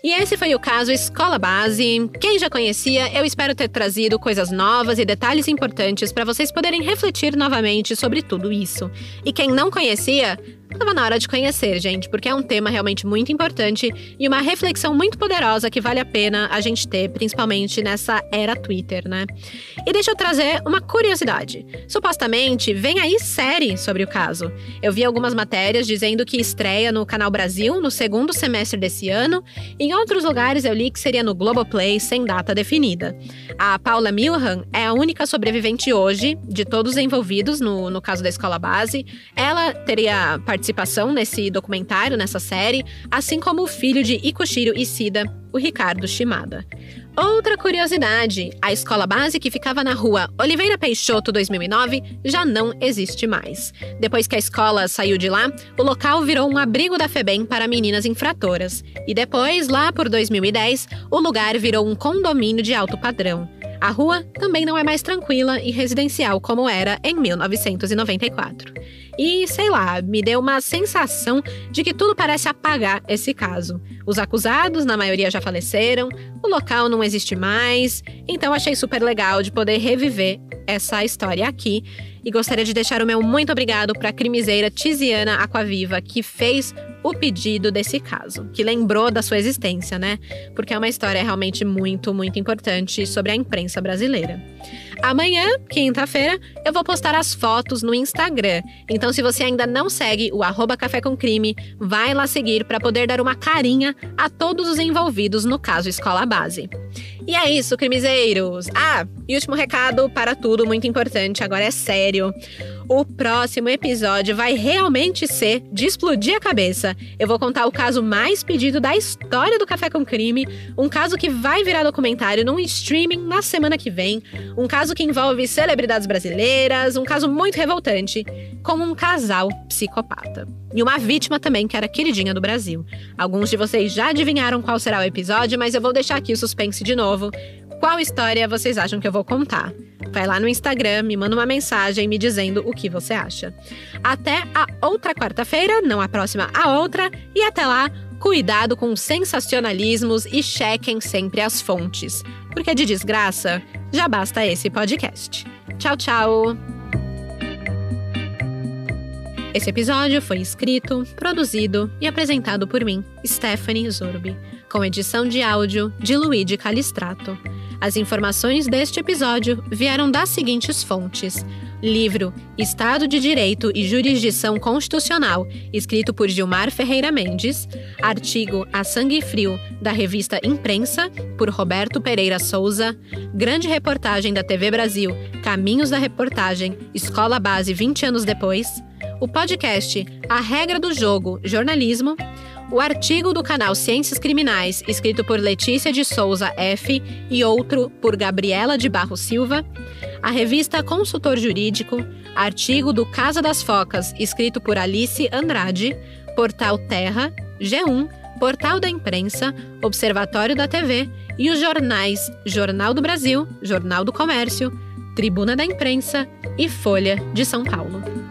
E esse foi o caso Escola Base. Quem já conhecia, eu espero ter trazido coisas novas e detalhes importantes para vocês poderem refletir novamente sobre tudo isso. E quem não conhecia, estava na hora de conhecer, gente, porque é um tema realmente muito importante e uma reflexão muito poderosa que vale a pena a gente ter, principalmente nessa era Twitter, né? E deixa eu trazer uma curiosidade. Supostamente, vem aí série sobre o caso. Eu vi algumas matérias dizendo que estreia no Canal Brasil no segundo semestre desse ano. Em outros lugares eu li que seria no Globoplay, sem data definida. A Paula Milham é a única sobrevivente hoje de todos os envolvidos no caso da Escola Base. Ela teria participação nesse documentário, nessa série, assim como o filho de Ikushiro Ishida, o Ricardo Shimada. Outra curiosidade, a Escola Base que ficava na rua Oliveira Peixoto 2009 já não existe mais. Depois que a escola saiu de lá, o local virou um abrigo da FEBEM para meninas infratoras. E depois, lá por 2010, o lugar virou um condomínio de alto padrão. A rua também não é mais tranquila e residencial como era em 1994. E, sei lá, me deu uma sensação de que tudo parece apagar esse caso. Os acusados, na maioria, já faleceram, o local não existe mais, então achei super legal de poder reviver essa história aqui. E gostaria de deixar o meu muito obrigado para a crimiseira Tiziana Aquaviva, que fez o pedido desse caso, que lembrou da sua existência, né? Porque é uma história realmente muito, muito importante sobre a imprensa brasileira. Amanhã, quinta-feira, eu vou postar as fotos no Instagram. Então, se você ainda não segue o @cafécomcrime, vai lá seguir para poder dar uma carinha a todos os envolvidos no caso Escola Base. E é isso, crimizeiros! E último recado para tudo, muito importante, agora é sério. O próximo episódio vai realmente ser de explodir a cabeça. Eu vou contar o caso mais pedido da história do Café com Crime, um caso que vai virar documentário num streaming na semana que vem, um caso que envolve celebridades brasileiras, um caso muito revoltante, com um casal psicopata. E uma vítima também que era queridinha do Brasil. Alguns de vocês já adivinharam qual será o episódio, mas eu vou deixar aqui o suspense de novo. Qual história vocês acham que eu vou contar? Vai lá no Instagram, me manda uma mensagem me dizendo o que você acha. Até a outra quarta-feira, não a próxima, a outra. E até lá, cuidado com sensacionalismos e chequem sempre as fontes. Porque de desgraça, já basta esse podcast. Tchau, tchau! Esse episódio foi escrito, produzido e apresentado por mim, Stephanie Zorbi, com edição de áudio de Luigi Calistrato. As informações deste episódio vieram das seguintes fontes: livro Estado de Direito e Jurisdição Constitucional, escrito por Gilmar Ferreira Mendes, artigo A Sangue Frio, da revista Imprensa, por Roberto Pereira Souza, grande reportagem da TV Brasil, Caminhos da Reportagem, Escola Base 20 anos depois, o podcast A Regra do Jogo, Jornalismo, o artigo do canal Ciências Criminais, escrito por Letícia de Souza F. e outro por Gabriela de Barros Silva, a revista Consultor Jurídico, artigo do Casa das Focas, escrito por Alice Andrade, Portal Terra, G1, Portal da Imprensa, Observatório da TV e os jornais Jornal do Brasil, Jornal do Comércio, Tribuna da Imprensa e Folha de São Paulo.